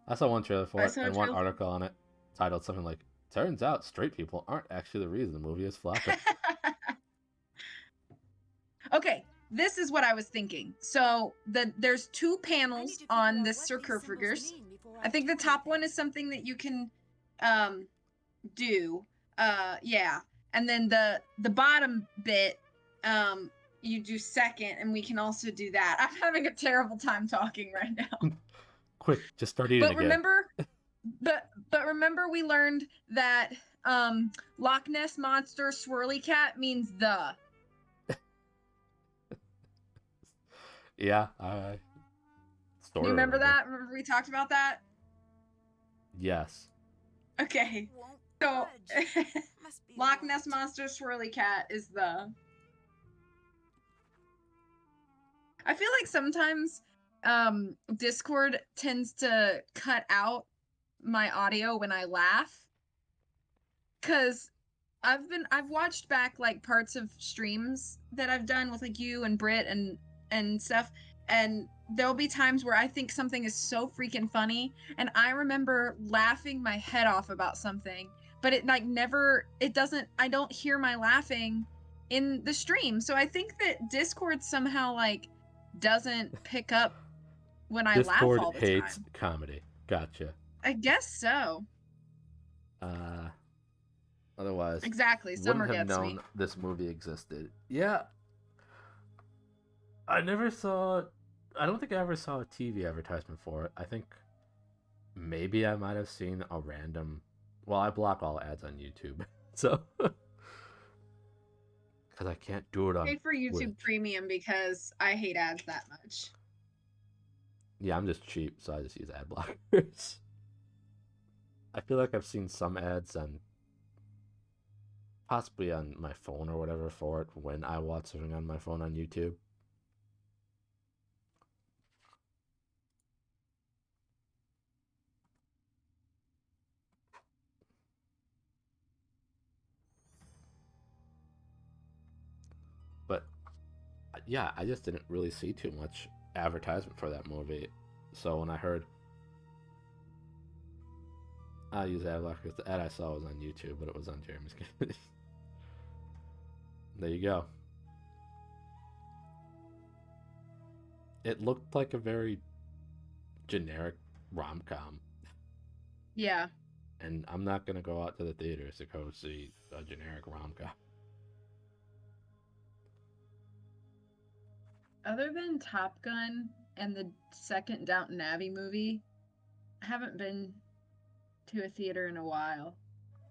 I saw one trailer for it and one article on it titled something like, "Turns out straight people aren't actually the reason the movie is flopping." Okay, this is what I was thinking. So there's two panels on this sarcophagus. I think the top one is something that you can do. Yeah. And then the bottom bit you do second, and we can also do that. I'm having a terrible time talking right now. Quick, just start eating again. But remember we learned that Loch Ness Monster Swirly Cat means the. Yeah, You remember that? Remember we talked about that? Yes. Okay. So Loch Ness Monster Swirly Cat is the. I feel like sometimes Discord tends to cut out my audio when I laugh, because I've watched back like parts of streams that I've done with like you and Britt and stuff, and there'll be times where I think something is so freaking funny and I remember laughing my head off about something, but it like never, it doesn't, I don't hear my laughing in the stream. So I think that Discord somehow like doesn't pick up when I laugh all the time. Discord hates comedy. Gotcha. I guess so. Otherwise, exactly. Summer wouldn't have gets known me. This movie existed. Yeah. I don't think I ever saw a TV advertisement for it. I think maybe I might have seen a random. Well, I block all ads on YouTube, so because I can't do it on. I paid for YouTube Twitch. Premium because I hate ads that much. Yeah, I'm just cheap, so I just use ad blockers. I feel like I've seen some ads on, possibly on my phone or whatever for it when I watch something on my phone on YouTube. yeah, I just didn't really see too much advertisement for that movie. So when I heard, I'll use ad block because the ad I saw was on YouTube, but it was on Jeremy's Community. There you go. It looked like a very generic rom-com. Yeah. And I'm not going to go out to the theaters to go see a generic rom-com. Other than Top Gun and the second Downton Abbey movie, I haven't been to a theater in a while.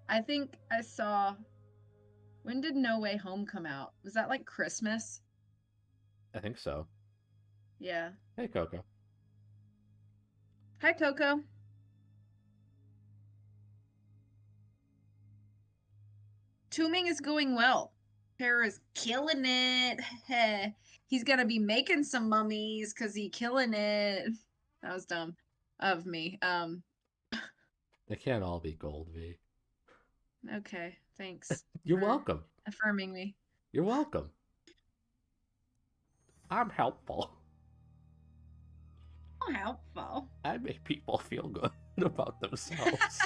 I think I saw. When did No Way Home come out? Was that like Christmas? I think so. Yeah. Hey, Coco. Hi, Coco. Tombing is going well. Tara is killing it. He's gonna be making some mummies because he killing it. That was dumb of me. They can't all be gold, V. Okay, thanks. You're for welcome. affirming me. You're welcome. I'm helpful. Oh, helpful. I make people feel good about themselves.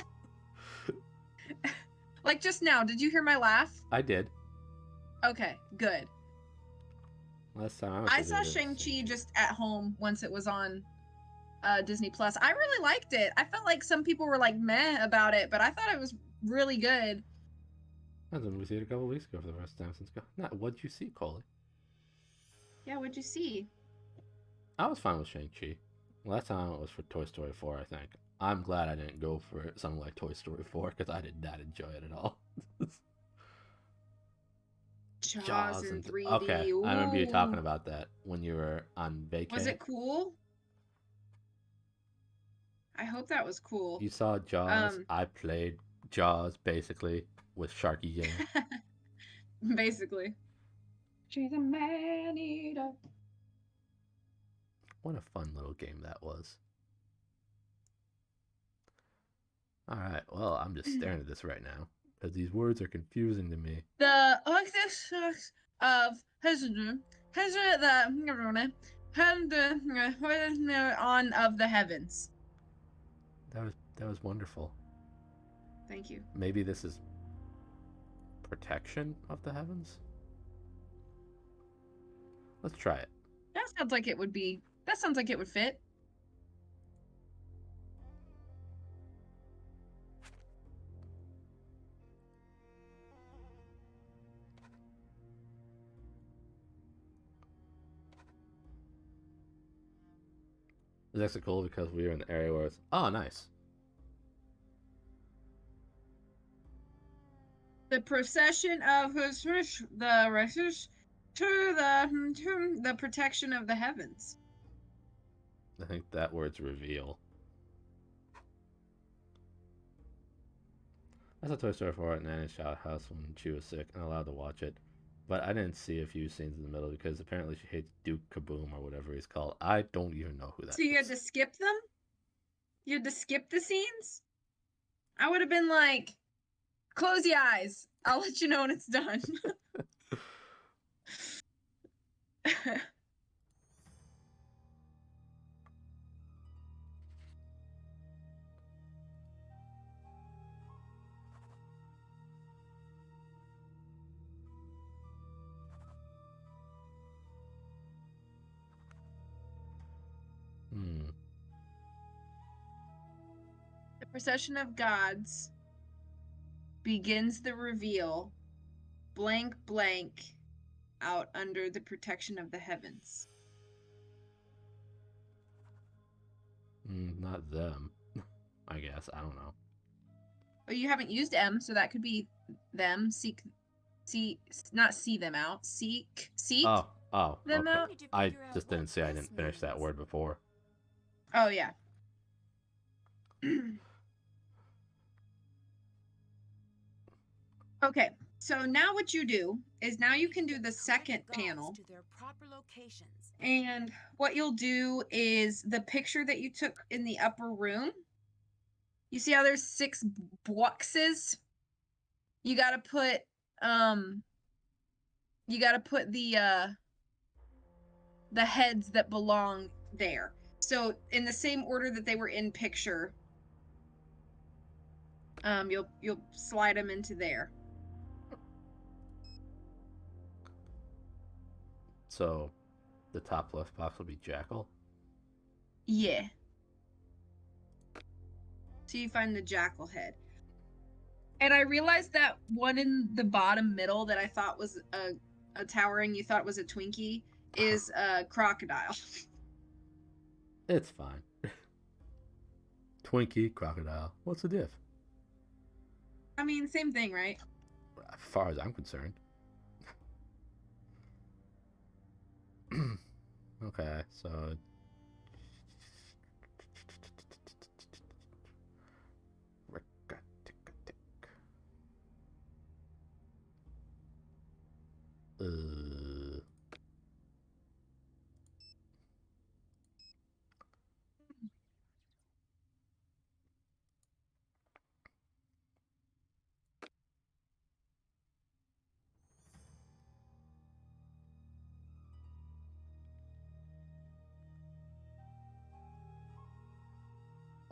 Like just now, did you hear my laugh? I did. Okay, good. Last time I saw Shang-Chi just at home once it was on Disney Plus. I really liked it. I felt like some people were like meh about it, but I thought it was really good. I was in the movie theater a couple weeks ago for the first time since go. Not what'd you see, Coley? Yeah, what'd you see? I was fine with Shang-Chi. Last time it was for Toy Story 4, I think. I'm glad I didn't go for something like Toy Story 4 because I did not enjoy it at all. Jaws in 3D. Okay, Ooh. I remember you talking about that when you were on vacation. Was it cool? I hope that was cool. You saw Jaws. I played Jaws basically with Sharky Game. Basically. She's a man-eater. What a fun little game that was. Alright, well, I'm just staring at this right now because these words are confusing to me. The of on of the heavens. That was wonderful. Thank you. Maybe this is protection of the heavens? Let's try it. That sounds like it would be. That sounds like it would fit. It's actually cool because we were in the area where it's, oh, nice. The procession of the rushes to the protection of the heavens. I think that word's reveal. I saw Toy Story 4 at Nanny's house when she was sick and allowed to watch it. But I didn't see a few scenes in the middle because apparently she hates Duke Kaboom or whatever he's called. I don't even know who that is. So you had to skip them? You had to skip the scenes? I would have been like, close your eyes. I'll let you know when it's done. The procession of gods begins the reveal, blank, blank, out under the protection of the heavens. Not them. I guess. I don't know. Oh, you haven't used M, so that could be them. Not see them out. Seek Oh, them okay. out. I just didn't say I didn't finish that word before. Oh, yeah. Okay, so now what you do is now you can do the second panel. To their proper locations. And what you'll do is the picture that you took in the upper room. You see how there's 6 boxes? You gotta put the the heads that belong there. So in the same order that they were in picture, you'll slide them into there. So, the top left box will be Jackal. Yeah. So you find the jackal head. And I realized that one in the bottom middle that I thought was a towering, you thought was a Twinkie, is a crocodile. It's fine. Twinkie, crocodile. What's the diff? I mean, same thing, right? As far as I'm concerned. Okay, so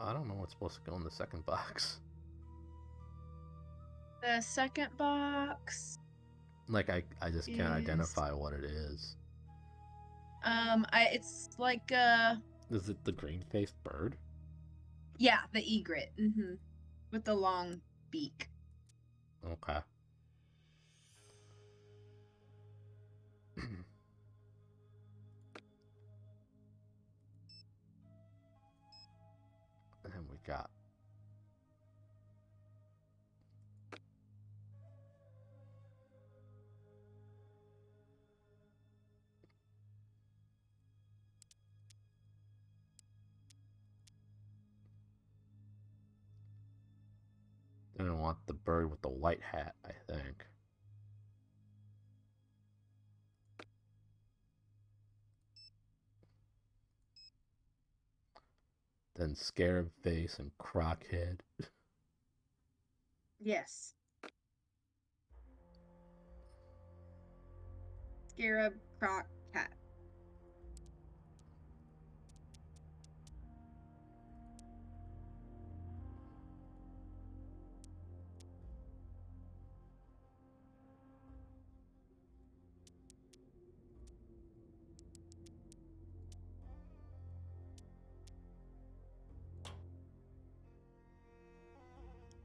I don't know what's supposed to go in the second box. The second box. Like I just can't identify what it is. It's like Is it the green-faced bird? yeah, the egret. Mm-hmm. With the long beak. Okay. And we got then I want the bird with the white hat, I think. Then scarab face and croc head. Yes. Scarab, croc, cat.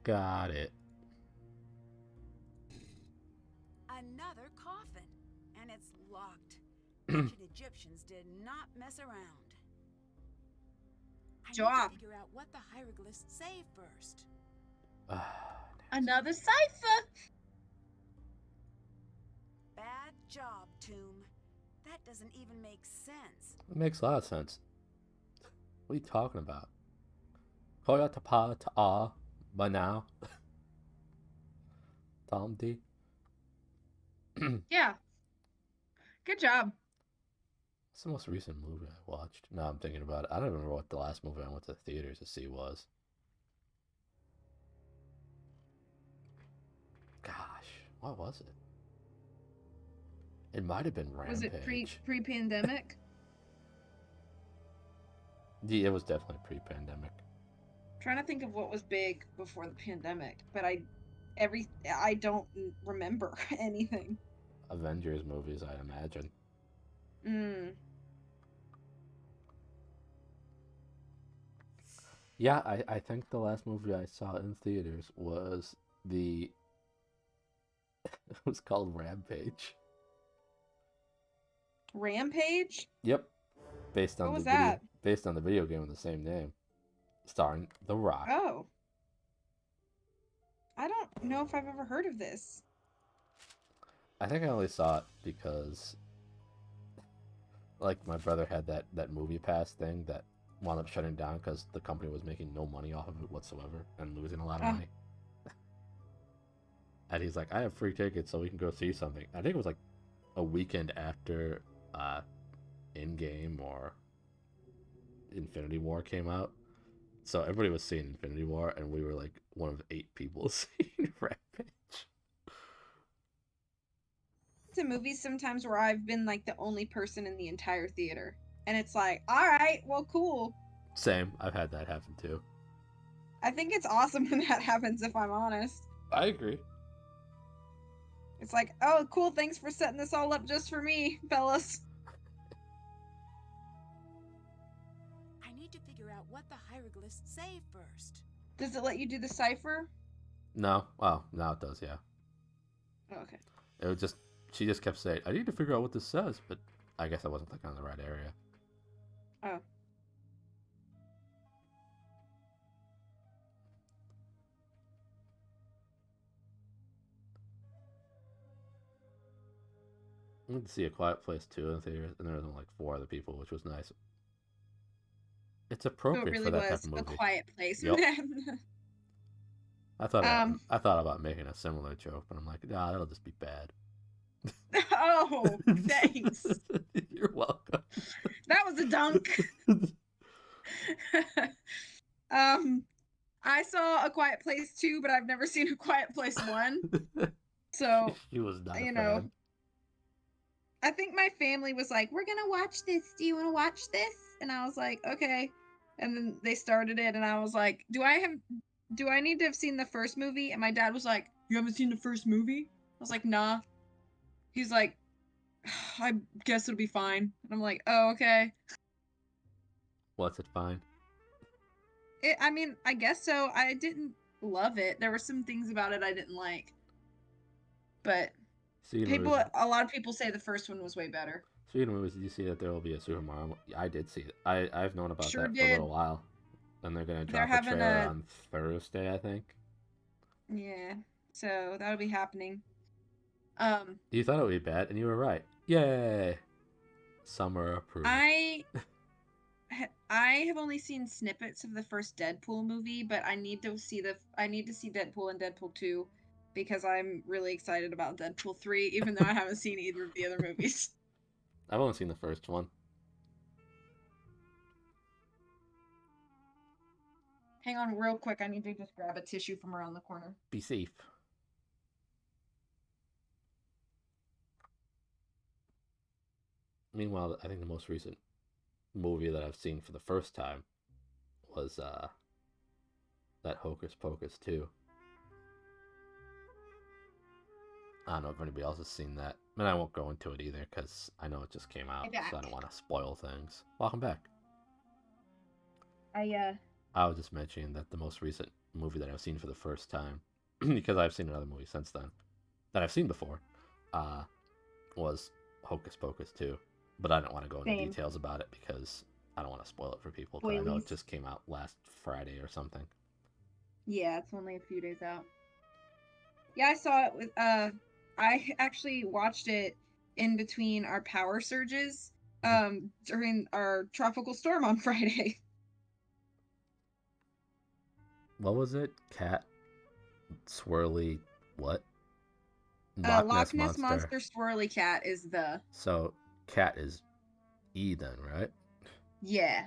Got it. Another coffin, and it's locked. Ancient Egyptians did not mess around. I need Job. to figure out what the hieroglyphs say first. Another cipher. Bad job, Tomb. That doesn't even make sense. It makes a lot of sense. What are you talking about? Koya tapa ta by now. Tom D. Yeah. Good job. What's the most recent movie I watched? Now I'm thinking about it. I don't remember what the last movie I went to the theaters to see was. Gosh, what was it? It might have been Rampage. Was it pre-pandemic? Yeah, it was definitely pre-pandemic. Trying to think of what was big before the pandemic, but I don't remember anything. Avengers movies, I'd imagine. Yeah, I think the last movie I saw in theaters was it was called Rampage. Rampage? Yep. Based on What was the video, that? based on the video game of the same name, starring The Rock. Oh. I don't know if I've ever heard of this. I think I only saw it because, like, my brother had that movie pass thing that wound up shutting down because the company was making no money off of it whatsoever and losing a lot of money. And he's like, I have free tickets so we can go see something. I think it was like a weekend after Endgame or Infinity War came out. So everybody was seeing Infinity War, and we were like one of 8 people seeing Rampage. to movies sometimes where I've been like the only person in the entire theater. And it's like, all right, well, cool. Same. I've had that happen too. I think it's awesome when that happens, if I'm honest. I agree. It's like, oh, cool, thanks for setting this all up just for me, fellas. I need to figure out what the hieroglyphs say first. Does it let you do the cipher? No. Well, now it does, yeah. Oh, okay. It was just, she just kept saying, I need to figure out what this says, but I guess I wasn't clicking on the right area. Oh. I went to see A Quiet Place 2 in the theater, and there was only like 4 other people, which was nice. It's So it appropriate really for that type was of a movie. quiet place. Yep. I thought about making a similar joke, but I'm like, nah, that'll just be bad. Oh, thanks. You're welcome. That was a dunk. I saw A Quiet Place 2, but I've never seen A Quiet Place 1. So, She was not a you fan. know, I think my family was like, we're gonna watch this. Do you want to watch this? And I was like, okay. And then they started it, and I was like, do I need to have seen the first movie? And my dad was like, you haven't seen the first movie? I was like, nah. He's like, I guess it'll be fine. And I'm like, oh, okay. What's it fine? I mean, I guess so. I didn't love it. There were some things about it I didn't like. But a lot of people say the first one was way better. Speaking of movies, did you see that there will be a Super Mario? I did see it. I've known about Sure that for did. a little while. And they're going to They're drop a having trailer on Thursday, I think. Yeah, so that'll be happening. You thought it would be bad, and you were right. Yay! Summer approved. I have only seen snippets of the first Deadpool movie, but I need to see Deadpool and Deadpool 2 because I'm really excited about Deadpool 3, even though I haven't seen either of the other movies. I've only seen the first one. Hang on real quick, I need to just grab a tissue from around the corner. Be safe. Meanwhile, I think the most recent movie that I've seen for the first time was that Hocus Pocus 2. I don't know if anybody else has seen that. And I won't go into it either because I know it just came out, so I don't want to spoil things. Welcome back. I was just mentioning that the most recent movie that I've seen for the first time, because I've seen another movie since then, that I've seen before, was Hocus Pocus 2. But I don't want to go into details about it because I don't want to spoil it for people. But I know it just came out last Friday or something. Yeah, it's only a few days out. Yeah, I saw it with I actually watched it in between our power surges during our tropical storm on Friday. What was it? Cat Swirly what? Loch Ness Monster Swirly Cat is the... So, cat is E then, right? Yeah.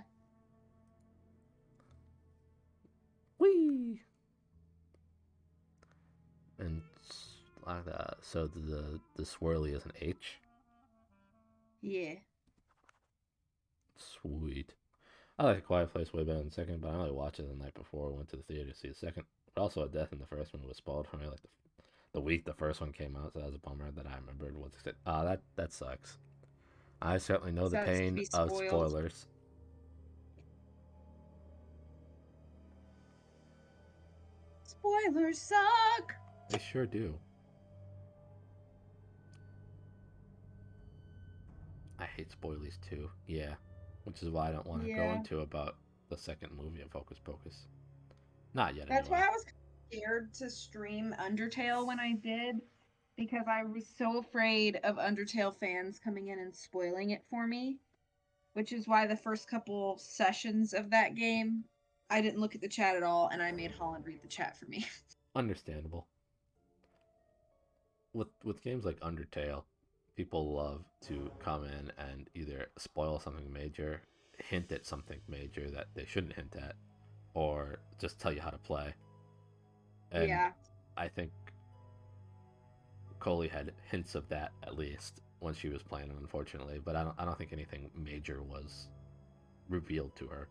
Whee! And so the swirly is an H? Yeah. Sweet. I like A Quiet Place way better than the second, but I only watched it the night before I went to the theater to see the second. But also a death in the first one was spoiled for me like the week the first one came out, so that was a bummer that I remembered what to say. That sucks. I certainly know the pain of spoilers. Spoilers suck! They sure do. I hate spoilies too, yeah. Which is why I don't want to go into about the second movie of Hocus Pocus. Not yet, That's anyway. why I was scared to stream Undertale when I did, because I was so afraid of Undertale fans coming in and spoiling it for me, which is why the first couple sessions of that game, I didn't look at the chat at all, and I made Holland read the chat for me. Understandable. With games like Undertale, people love to come in and either spoil something major, hint at something major that they shouldn't hint at, or just tell you how to play. And yeah. I think Coley had hints of that at least when she was playing, unfortunately. But I don't think anything major was revealed to her.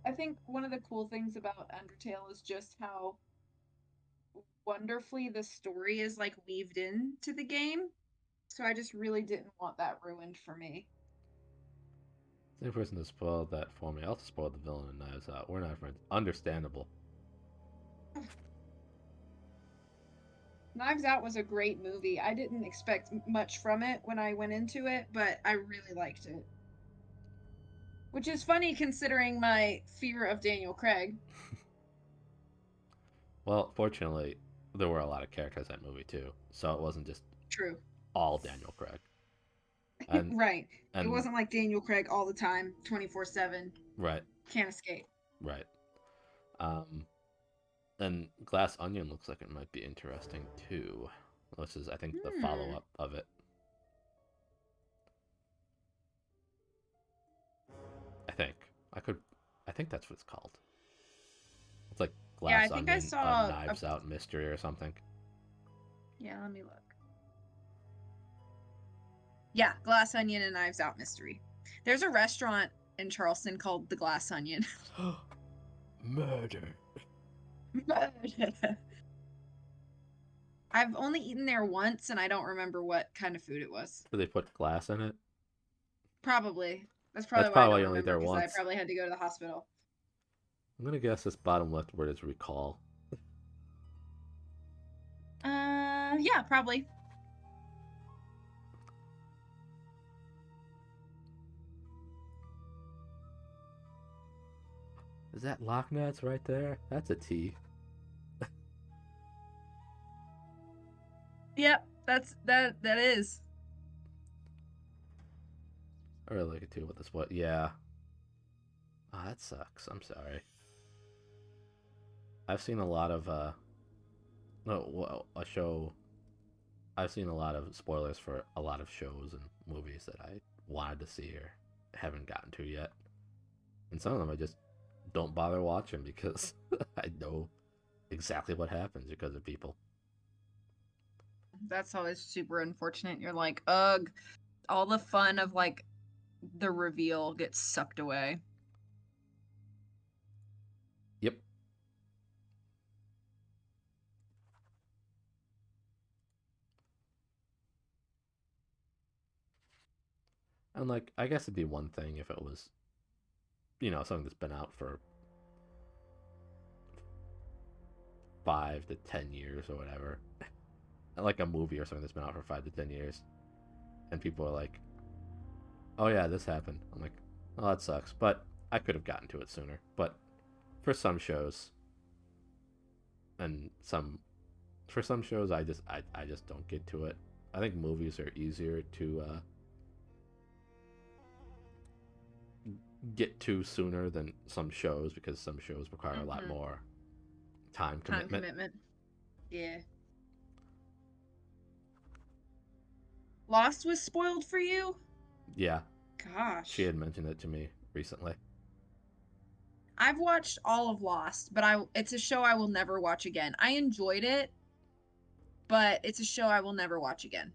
I think one of the cool things about Undertale is just how wonderfully the story is like weaved into the game. So I just really didn't want that ruined for me. Same person that spoiled that for me also spoiled the villain in Knives Out. We're not friends. Understandable. Knives Out was a great movie. I didn't expect much from it when I went into it, but I really liked it. Which is funny considering my fear of Daniel Craig. Well, fortunately, there were a lot of characters in that movie too, so it wasn't just True. all Daniel Craig. And right. It and wasn't like Daniel Craig all the time, 24/7. right, Can't escape. right. And Glass Onion looks like it might be interesting too. Which is, I think, the follow-up of it. I think that's what it's called. It's like Glass I think I Onion, saw Knives Out Mystery or something. Yeah, let me look. Yeah, Glass Onion and Knives Out Mystery. There's a restaurant in Charleston called the Glass Onion. Murder. Murder. I've only eaten there once, and I don't remember what kind of food it was. Did they put glass in it? Probably. That's probably why I don't remember, because I probably had to go to the hospital. I'm gonna guess this bottom left word is recall. Yeah, probably. Is that Loch Ness right there? That's a T. Yep, that is. I really like it too with this what yeah. Oh, that sucks. I'm sorry. I've seen a lot of a show. I've seen a lot of spoilers for a lot of shows and movies that I wanted to see or haven't gotten to yet. And some of them I just don't bother watching because I know exactly what happens because of people. That's always super unfortunate. You're like, ugh, all the fun of like the reveal gets sucked away. Yep. And like, I guess it'd be one thing if it was, something that's been out for 5 to 10 years or whatever. Like a movie or something that's been out for 5 to 10 years. And people are like, oh yeah, this happened. I'm like, oh, that sucks. But I could have gotten to it sooner. But for some shows, for some shows, I just don't get to it. I think movies are easier to get to sooner than some shows because some shows require a lot more time commitment. Yeah. Lost was spoiled for you? Yeah. Gosh. She had mentioned it to me recently. I've watched all of Lost, but it's a show I will never watch again. I enjoyed it, but it's a show I will never watch again.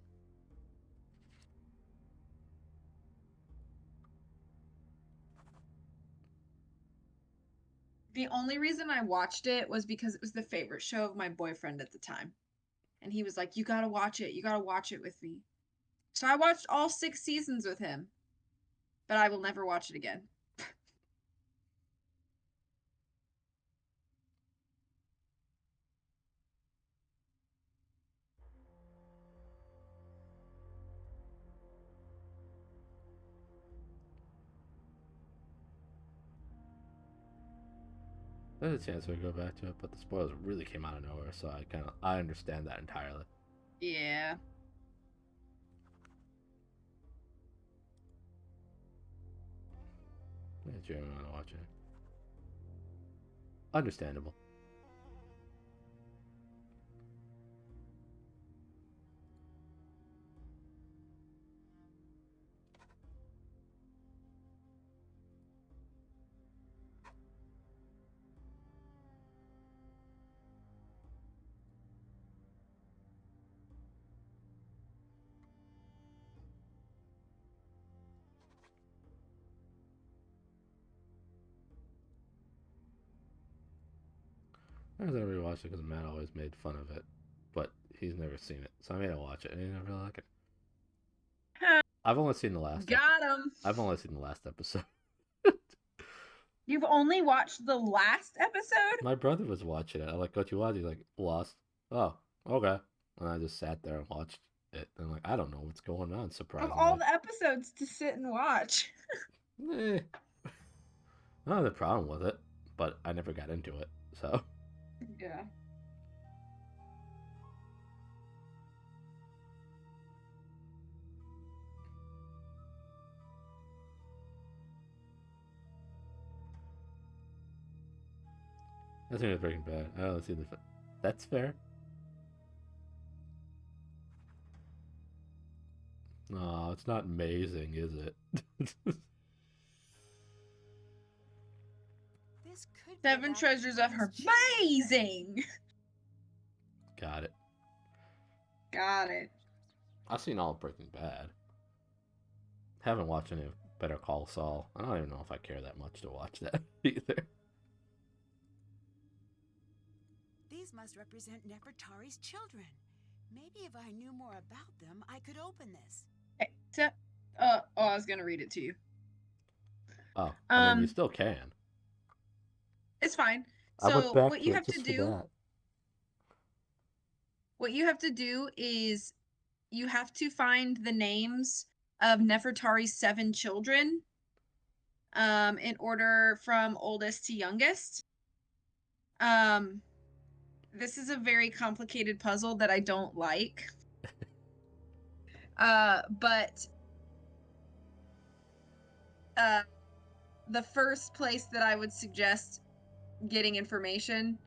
The only reason I watched it was because it was the favorite show of my boyfriend at the time. And he was like, you gotta watch it. You gotta watch it with me. So I watched all 6 seasons with him, but I will never watch it again. There's a chance we go back to it, but the spoilers really came out of nowhere, so I understand that entirely. Yeah. Yeah, Jeremy want to watch it. Understandable. I never rewatched it because Matt always made fun of it, but he's never seen it, so I made him watch it, and he never really liked it. I've only seen the last. Got him. I've only seen the last episode. You've only watched the last episode? My brother was watching it. I'm like, "What you watch?" He's like, "Lost." Oh, okay. And I just sat there and watched it. And I'm like, I don't know what's going on. Of Surprisingly, all the episodes to sit and watch. I don't have a problem with it, but I never got into it. So Yeah. I think it's Breaking Bad. I don't see the. That's fair. No, it's not amazing, is it? This could be Seven about Treasures of Herman's children. Amazing. Got it. Got it. I've seen all of Breaking Bad. Haven't watched any of Better Call Saul. I don't even know if I care that much to watch that either. These must represent Nefertari's children. Maybe if I knew more about them, I could open this. Okay, so, I was gonna read it to you. Oh, I mean, you still can. It's fine. I So went back what to you it have to just for do, that. what you have to do is you have to find the names of Nefertari's 7 children, in order from oldest to youngest. This is a very complicated puzzle that I don't like. But the first place that I would suggest getting information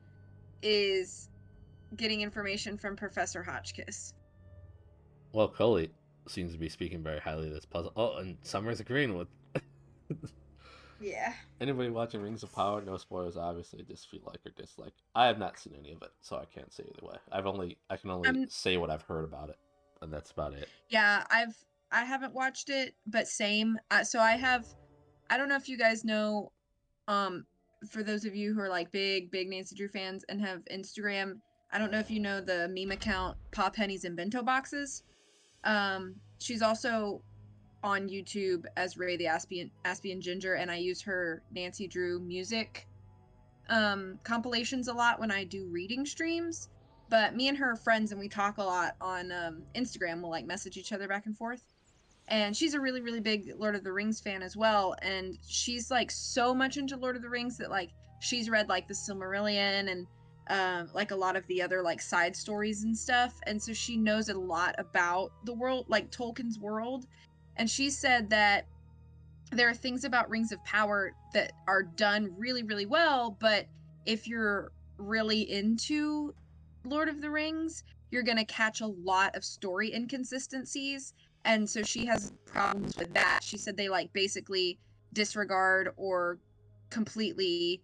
is getting information from Professor Hotchkiss. Well, Cully seems to be speaking very highly of this puzzle. Oh, and Summer's agreeing with. Yeah. Anybody watching Rings of Power, no spoilers, obviously, just if you like or dislike. I have not seen any of it, so I can't say either way. I can only say what I've heard about it, and that's about it. Yeah, I haven't watched it, but same. So I don't know if you guys know, for those of you who are like big Nancy Drew fans and have Instagram, I don't know if you know the meme account Pop Pennies and Bento Boxes. She's also on YouTube as Ray the Aspian Ginger, and I use her Nancy Drew music compilations a lot when I do reading streams. But me and her are friends, and we talk a lot on Instagram. We'll like message each other back and forth. And she's a really, really big Lord of the Rings fan as well. And she's like so much into Lord of the Rings that like she's read like the Silmarillion and like a lot of the other like side stories and stuff. And so she knows a lot about the world, like Tolkien's world. And she said that there are things about Rings of Power that are done really, really well, but if you're really into Lord of the Rings, you're going to catch a lot of story inconsistencies. And so she has problems with that. She said they like basically disregard or completely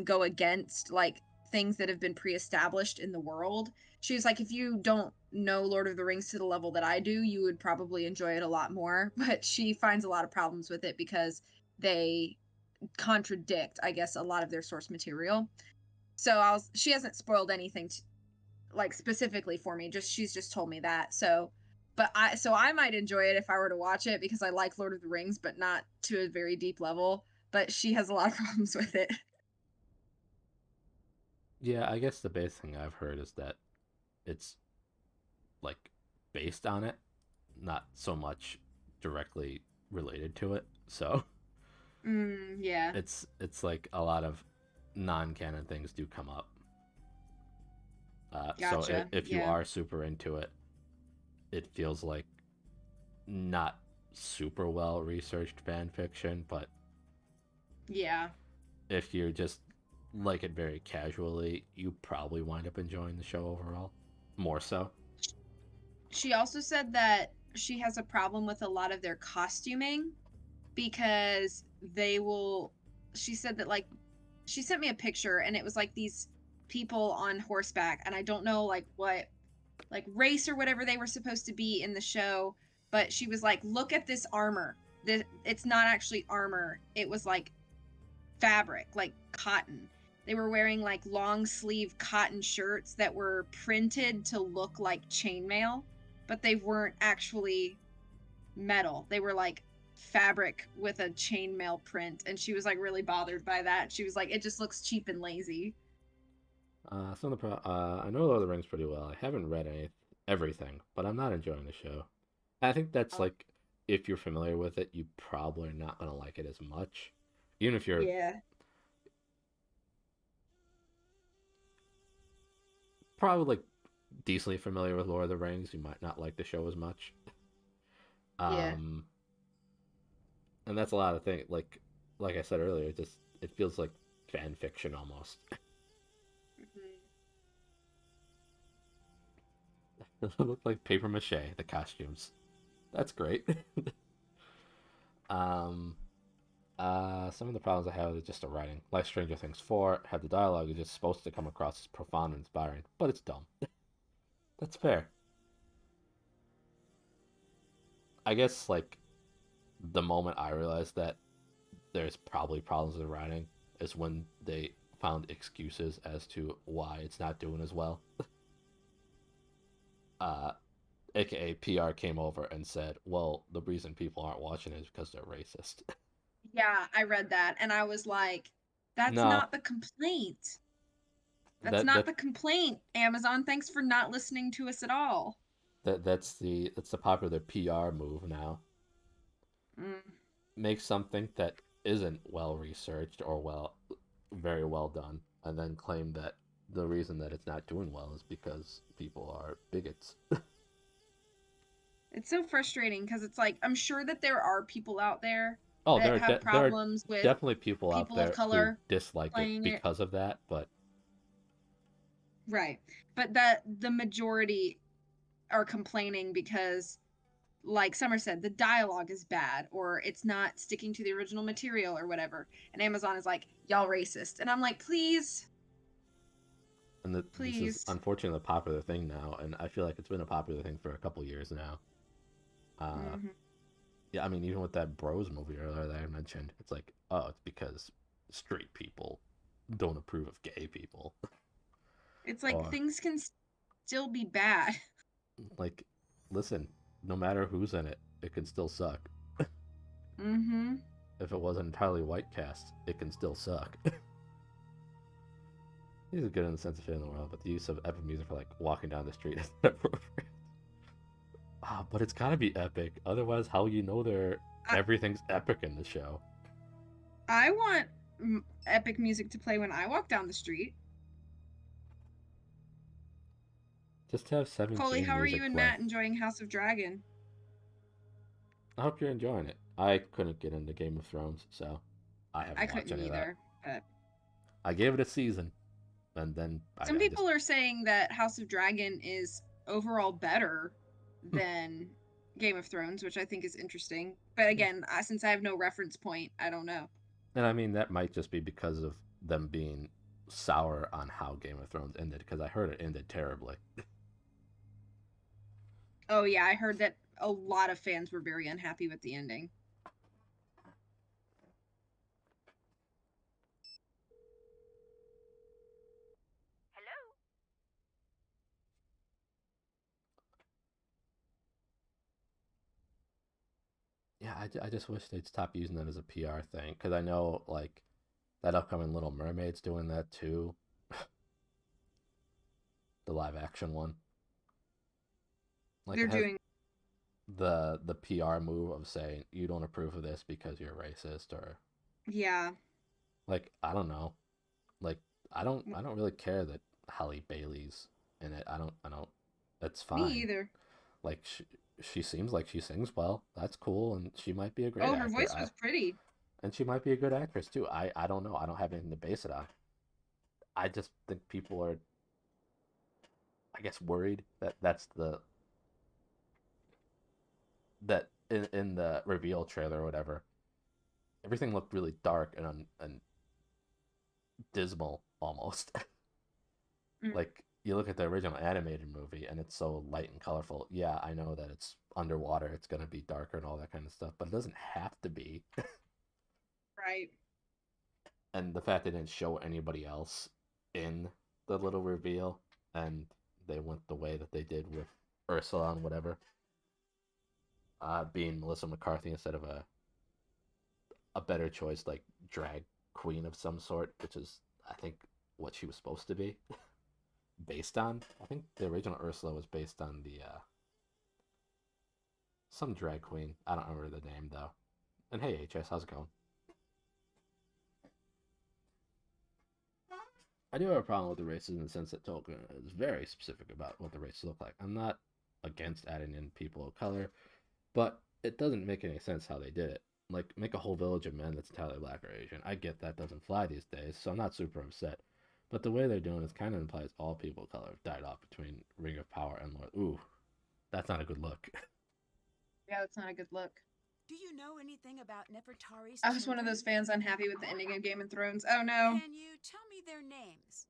go against like things that have been pre-established in the world. She was like, if you don't know Lord of the Rings to the level that I do, you would probably enjoy it a lot more. But she finds a lot of problems with it because they contradict, I guess, a lot of their source material. So she hasn't spoiled anything like specifically for me. She's just told me that. So I might enjoy it if I were to watch it because I like Lord of the Rings, but not to a very deep level. But she has a lot of problems with it. Yeah, I guess the basic thing I've heard is that it's like based on it, not so much directly related to it. So Yeah. It's like a lot of non-canon things do come up. Gotcha. So if you are super into it, it feels like not super well researched fan fiction, but yeah, if you just like it very casually, you probably wind up enjoying the show overall more so. She also said that she has a problem with a lot of their costuming because she said that like she sent me a picture and it was like these people on horseback, and I don't know like what like race or whatever they were supposed to be in the show, but she was like, look at this armor. It's not actually armor. It was like fabric, like cotton. They were wearing like long sleeve cotton shirts that were printed to look like chainmail, but they weren't actually metal. They were like fabric with a chainmail print, and she was like really bothered by that. She was like, it just looks cheap and lazy. I know Lord of the Rings pretty well. I haven't read everything, but I'm not enjoying the show. I think that's Oh. like, if you're familiar with it, you probably are not gonna like it as much. Even if you're Yeah. probably like decently familiar with Lord of the Rings, you might not like the show as much. Yeah. Um, and that's a lot of things. Like I said earlier, it feels like fan fiction almost. It looked like paper mache, the costumes. That's great. um, some of the problems I have is just the writing. Like Stranger Things 4, had the dialogue is just supposed to come across as profound and inspiring, but it's dumb. That's fair. I guess like the moment I realized that there's probably problems with writing is when they found excuses as to why it's not doing as well. Uh, aka PR came over and said, "Well, the reason people aren't watching it is because they're racist." Yeah, I read that and I was like, that's No, not the complaint. That's that not that the complaint, Amazon. Thanks for not listening to us at all. that's the popular PR move now. Mm. Make something that isn't well researched or very well done, and then claim that the reason that it's not doing well is because people are bigots. It's so frustrating because it's like, I'm sure that there are people out there Oh, that have there are problems with definitely people out people of there who color dislike it playing it. because of that, but Right. But that the majority are complaining because, like Summer said, the dialogue is bad or it's not sticking to the original material or whatever. And Amazon is like, y'all racist. And I'm like, please, this is please. unfortunately a popular thing now, and I feel like it's been a popular thing for a couple years now. Uh, Hmm. yeah, I mean, even with that Bros movie earlier that I mentioned, it's like, oh, it's because straight people don't approve of gay people, It's like or things can still be bad. like, listen, no matter who's in it, it can still suck. Hmm. If it was an entirely white cast, it can still suck. These are good in the sense of fit in the world, but the use of epic music for like walking down the street is inappropriate. Ah, but it's gotta be epic. Otherwise, how you know I, everything's epic in the show? I want epic music to play when I walk down the street. Just have Coley, 17 how are you music and play. Matt enjoying House of Dragon? I hope you're enjoying it. I couldn't get into Game of Thrones, so I I haven't watched couldn't any of that. either, but I gave it a season, and then some I just people are saying that House of Dragon is overall better than Game of Thrones, which I think is interesting. But again, since I have no reference point, I don't know. and I mean that might just be because of them being sour on how Game of Thrones ended, because I heard it ended terribly. Oh yeah, I heard that a lot of fans were very unhappy with the ending. Yeah, I just wish they'd stop using that as a PR thing, because I know like that upcoming Little Mermaid's doing that too, the live action one. Like They're it has doing the PR move of saying you don't approve of this because you're racist, or yeah. like I don't know. Like I don't really care that Halle Bailey's in it. I don't that's Me fine. either. Like she seems like she sings well. That's cool, and she might be a great Oh, her actor. voice was pretty. And she might be a good actress too. I don't know. I don't have anything to base it on. I just think people are, I guess, worried that that in the reveal trailer or whatever, everything looked really dark and dismal almost. Mm. Like you look at the original animated movie and it's so light and colorful. Yeah, I know that it's underwater, it's gonna be darker and all that kind of stuff, but it doesn't have to be. Right. And the fact they didn't show anybody else in the little reveal, and they went the way that they did with Ursula and whatever, being Melissa McCarthy instead of a better choice, like drag queen of some sort, which is I think what she was supposed to be based on. I think the original Ursula was based on the some drag queen. I don't remember the name though. And hey HS, how's it going? I do have a problem with the races in the sense that Tolkien is very specific about what the races look like. I'm not against adding in people of color, but it doesn't make any sense how they did it. Like, make a whole village of men that's entirely black or Asian. I get that doesn't fly these days, so I'm not super upset. But the way they're doing it kind of implies all people of color have died off between Ring of Power and Lord. Ooh, that's not a good look. Yeah, that's not a good look. Do you know anything about Nefertari's I was one of those fans unhappy with the ending of Game of Thrones. Oh no. Can you tell me their names?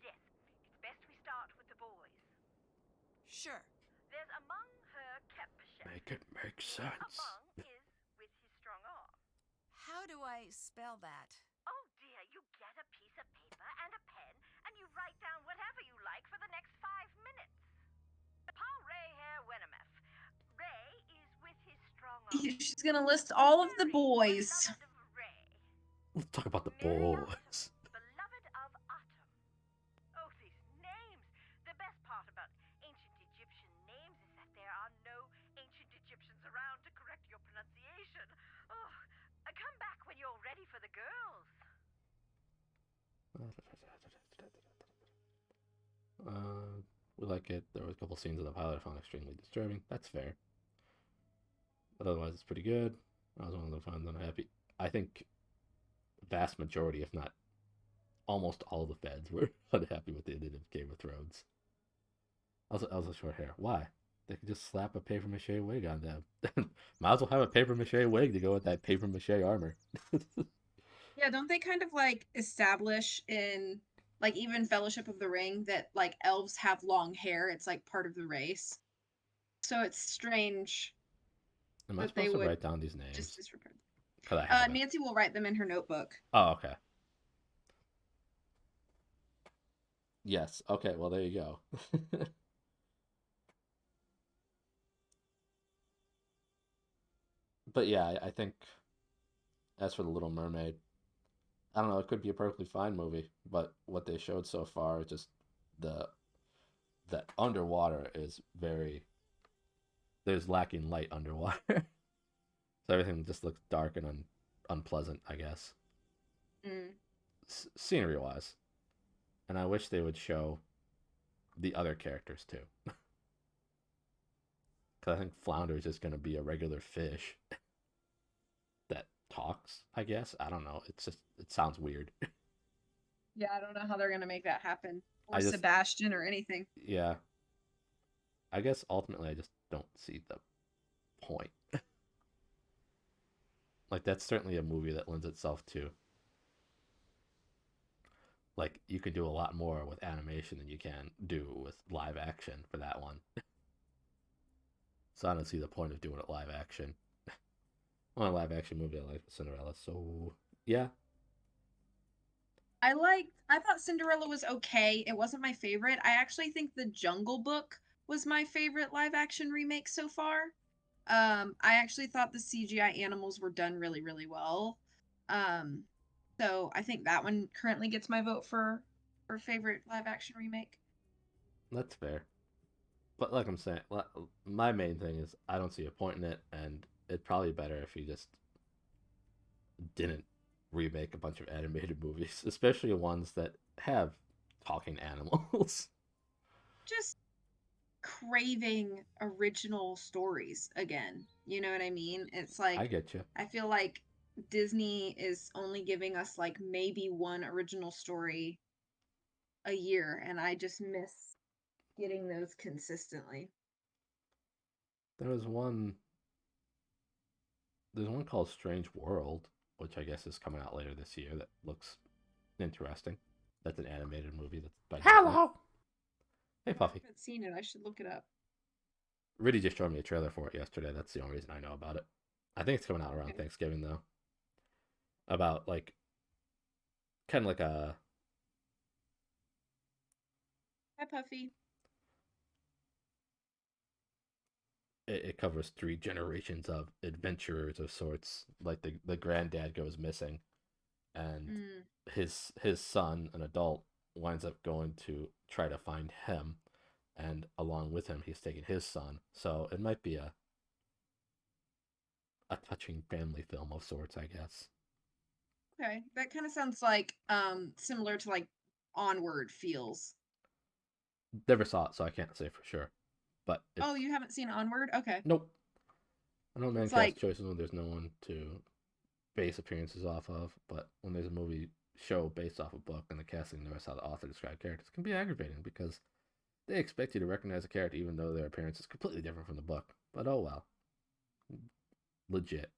Yes, it's best we start with the boys. Sure. There's among her Kepsha. Make it make sense. Among is with his strong arm. How do I spell that? Oh dear, you get a piece of paper and a pen, and you write down whatever you like for the next 5 minutes. Paul Ray Hair Wennemeth. Ray is with his strong arm. She's gonna list all of the boys. Let's talk about the boys. Beloved of Atum. Oh, these names. The best part about ancient Egyptian names is that there are no ancient Egyptians around to correct your pronunciation. Oh, come back when you're ready for the girls. We like it. There were a couple scenes in the pilot I found extremely disturbing. That's fair. But otherwise, it's pretty good. I was one of the fans unhappy. I think vast majority, if not almost all the fans, were unhappy with the ending of Game of Thrones. Also short hair. Why? They could just slap a paper mache wig on them. Might as well have a paper mache wig to go with that paper mache armor. Yeah, don't they kind of like establish in like even Fellowship of the Ring that like elves have long hair? It's like part of the race. So it's strange. Am I supposed to write down these names? Just disregard. Nancy will write them in her notebook. Oh, okay. Yes. Okay. Well, there you go. But yeah, I think as for The Little Mermaid, I don't know, it could be a perfectly fine movie, but what they showed so far, just the underwater is there's lacking light underwater. So everything just looks dark and unpleasant, I guess. Scenery wise. And I wish they would show the other characters too. Because I think Flounder is just going to be a regular fish that talks, I guess. I don't know. It sounds weird. Yeah, I don't know how they're going to make that happen. Or Sebastian or anything. Yeah. I guess ultimately I just don't see the point. Like, that's certainly a movie that lends itself to, like, you could do a lot more with animation than you can do with live action for that one. So I don't see the point of doing it live action. Only live action movie I like was Cinderella, so yeah. I thought Cinderella was okay. It wasn't my favorite. I actually think The Jungle Book was my favorite live action remake so far. I actually thought the CGI animals were done really, really well. So I think that one currently gets my vote for favorite live action remake. That's fair. But like I'm saying, my main thing is I don't see a point in it, and it'd probably be better if you just didn't remake a bunch of animated movies, especially ones that have talking animals. Just craving original stories again. You know what I mean? It's like I get you. I feel like Disney is only giving us like maybe one original story a year, and I just miss getting those consistently. There's one called Strange World, which I guess is coming out later this year, that looks interesting. That's an animated movie that's by Disney. Hey, Puffy. I haven't seen it. I should look it up. Riddy just showed me a trailer for it yesterday. That's the only reason I know about it. I think it's coming out around Thanksgiving, though. About, like, kind of like a Hi, Puffy. it covers three generations of adventurers of sorts. Like the granddad goes missing, and Mm. his son, an adult, winds up going to try to find him, and along with him, he's taking his son. So it might be a touching family film of sorts, I guess. Okay, that kind of sounds like similar to like Onward feels. Never saw it, so I can't say for sure. But it's Oh, you haven't seen Onward? Okay. nope. I know man It's cast like choices when there's no one to base appearances off of, but when there's a movie show based off a book and the casting knows how the author described characters, it can be aggravating because they expect you to recognize a character even though their appearance is completely different from the book. But oh well. Legit.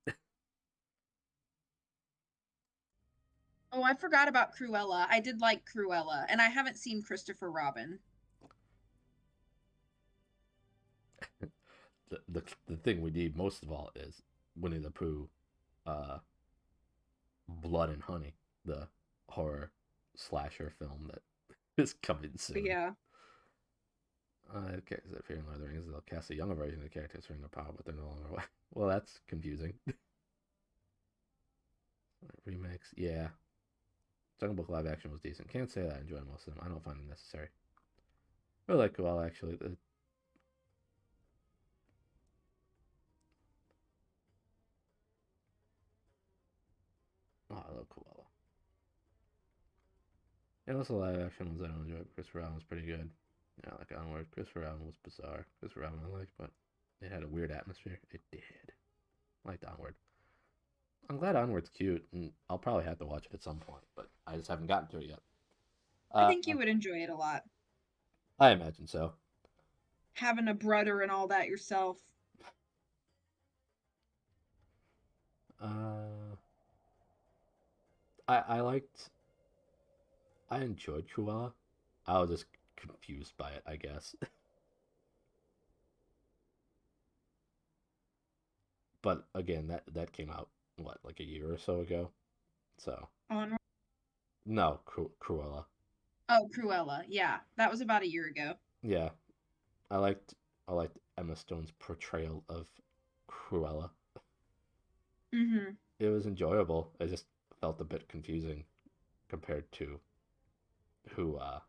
oh, I forgot about Cruella. I did like Cruella, and I haven't seen Christopher Robin. The thing we need most of all is Winnie the Pooh, uh, Blood and Honey, the horror slasher film that is coming soon. Yeah. Okay, if you're in Lord of the Rings, they'll cast a younger version of the characters for their power, but they're no longer. Well, that's confusing. Remakes, yeah. Jungle Book live action was decent. Can't say that I enjoy most of them. I don't find them necessary. I like Koala actually. Oh, I love Koala. And also live action ones I don't enjoy. Christopher Robin was pretty good. Yeah, like Onward. Christopher Robin was bizarre. Christopher Robin I liked, but it had a weird atmosphere. It did. I liked Onward. I'm glad Onward's cute, and I'll probably have to watch it at some point, but I just haven't gotten to it yet. I think you would enjoy it a lot. I imagine so. Having a brother and all that yourself. I liked. I enjoyed Cruella. I was just confused by it, I guess. But again, that came out what like a year or so ago. So Onward. no, Cruella. Oh, Cruella. Yeah, that was about a year ago. Yeah, I liked Emma Stone's portrayal of Cruella. Mm-hmm. It was enjoyable. It just felt a bit confusing compared to who uh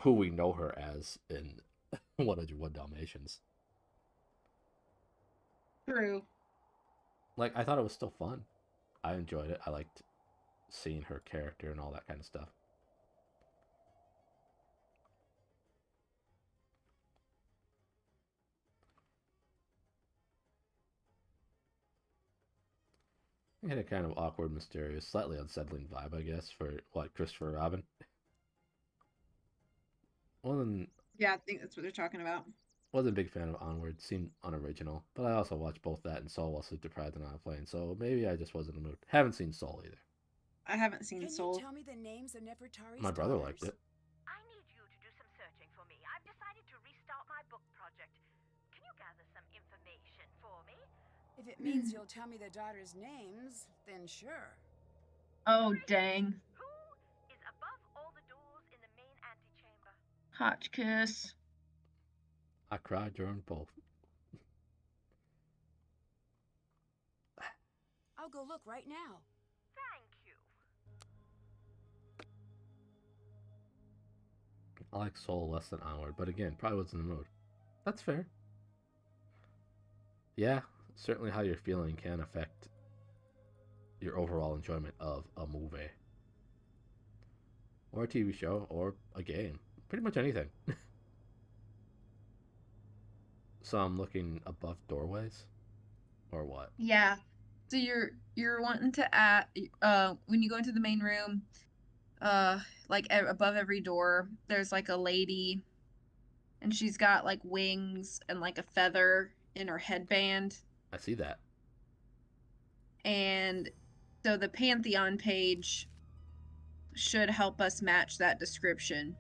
who we know her as in 101 Dalmatians. True. Like I thought it was still fun. I enjoyed it. I liked seeing her character and all that kind of stuff. It had a kind of awkward, mysterious, slightly unsettling vibe, I guess, for what Christopher Robin. Wasn't Yeah, I think that's what they're talking about. wasn't a big fan of Onward. Seemed unoriginal, but I also watched both that and Soul while sleep deprived and on a plane, so maybe I just wasn't in the mood. Haven't seen Soul either. I haven't seen Can Soul. you tell me the names of Nefertari's My brother daughters? liked it. I need you to do some searching for me. I've decided to restart my book project. Can you gather some information for me? If it means you'll tell me the daughters' names, then sure. Oh, dang. Who is above all the doors in the main antechamber? Hotchkiss. I cried during both. I'll go look right now. Thank you. I like Soul less than Onward, but again, probably wasn't in the mood. That's fair. Yeah, certainly how you're feeling can affect your overall enjoyment of a movie or a TV show or a game. Pretty much anything. So I'm looking above doorways or what? Yeah. So you're wanting to add when you go into the main room, like above every door, there's like a lady, and she's got like wings and like a feather in her headband. I see that. And so the Pantheon page should help us match that description.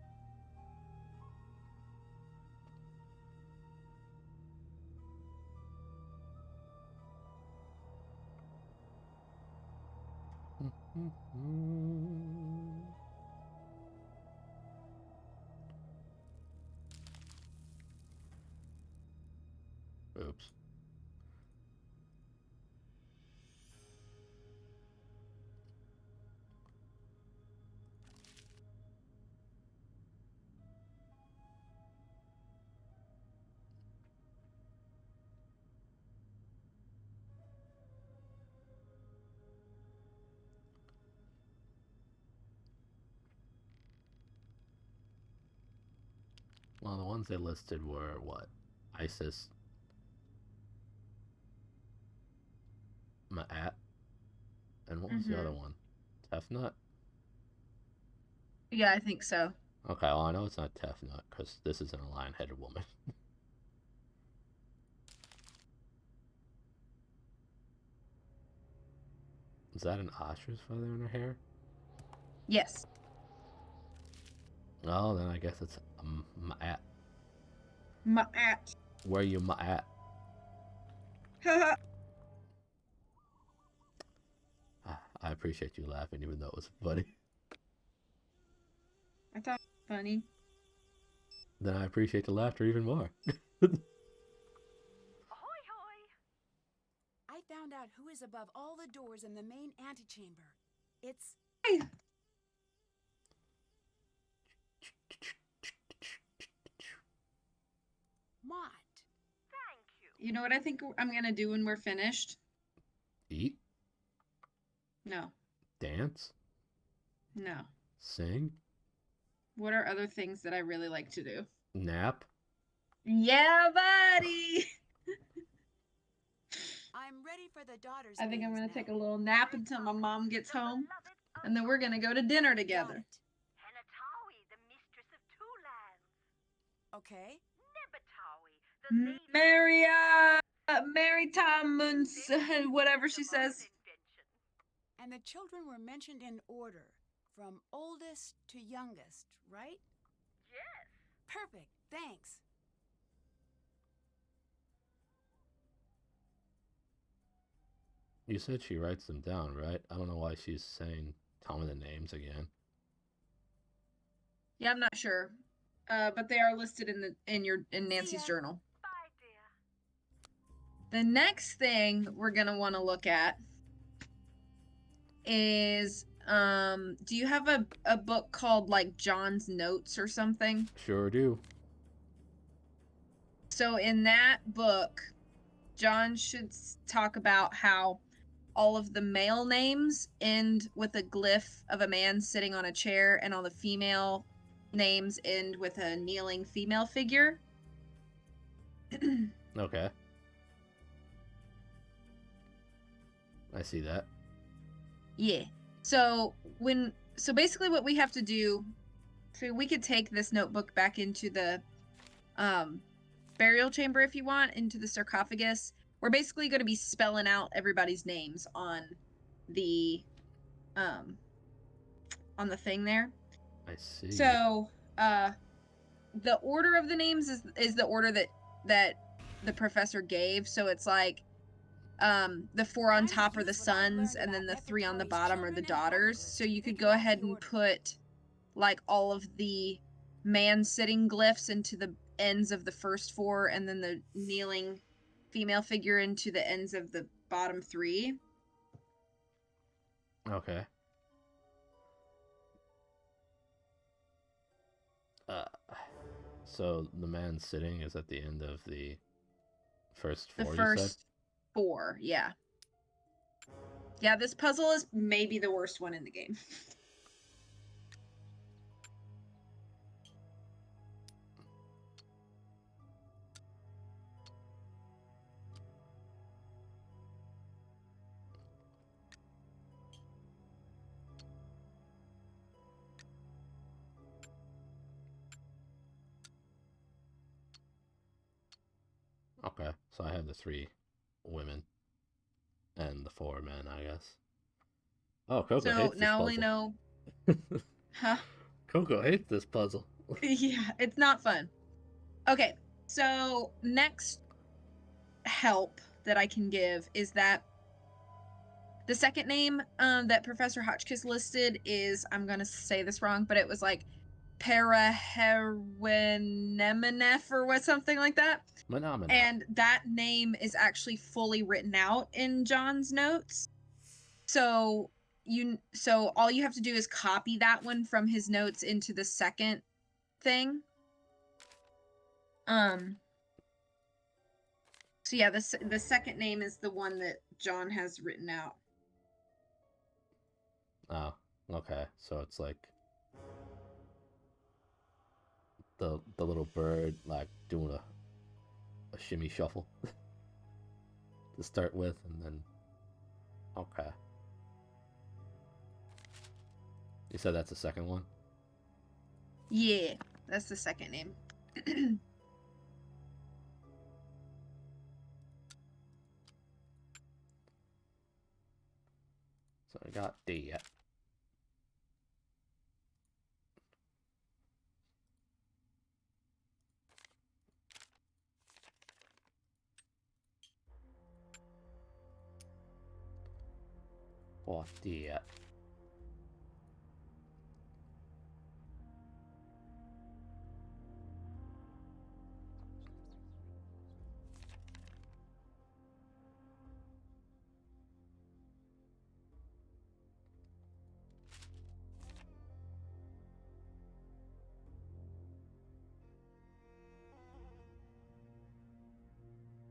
Oops. Well, the ones they listed were what? Isis, Ma'at, and what was the other one? Tefnut? Yeah, I think so. Okay, well, I know it's not Tefnut because this isn't a lion-headed woman. Is that an ostrich feather in her hair? Yes. Oh, then I guess it's Ma'at. Ma'at. Where you Ma'at? I appreciate you laughing, even though it was funny. I thought it was funny. Then I appreciate the laughter even more. I found out who is above all the doors in the main antechamber. It's... What? You know what I think I'm gonna do when we're finished? Eat? No. Dance? No. Sing? What are other things that I really like to do? Nap? Yeah, buddy! I'm ready for the daughters. I think I'm gonna take a little nap until my mom gets home, and then we're gonna go to dinner together. Henatawi, the mistress of two lands. Okay. Nebatawi, the Mary Thomas, whatever she says. And the children were mentioned in order, from oldest to youngest, right? Yes. Perfect, thanks. You said she writes them down, right? I don't know why she's saying, tell me the names again. Yeah, I'm not sure. But they are listed in Nancy's journal. Bye, dear. The next thing we're gonna want to look at is do you have a book called like John's Notes or something? Sure do. So in that book, John should talk about how all of the male names end with a glyph of a man sitting on a chair, and all the female names end with a kneeling female figure. Okay. I see that. Yeah. So basically what we have to do, so we could take this notebook back into the burial chamber if you want, into the sarcophagus. We're basically going to be spelling out everybody's names on the thing there. I see. So, the order of the names is the order that the professor gave. So it's like the 4 on top are the sons, and then the 3 on the bottom are the daughters. So you could go ahead and put like all of the man sitting glyphs into the ends of the first 4, and then the kneeling female figure into the ends of the bottom 3. Okay. So the man sitting is at the end of the first 4, The you first said? 4, yeah. Yeah, this puzzle is maybe the worst one in the game. Okay, so I have the 3 women and the 4 men, I guess. Oh, Coco So hates this now puzzle. we know. Huh? Coco hates this puzzle. Yeah, it's not fun. Okay, so next help that I can give is that The second name that Professor Hotchkiss listed is, I'm gonna say this wrong, but it was like Paraherenemenef or what, something like that. Phenomena. And that name is actually fully written out in John's notes. So all you have to do is copy that one from his notes into the second thing. So yeah, the second name is the one that John has written out. Oh, okay. So it's like the little bird like doing a shimmy shuffle to start with, and then okay. You said that's the second one? Yeah, that's the second name. So I got D. What D?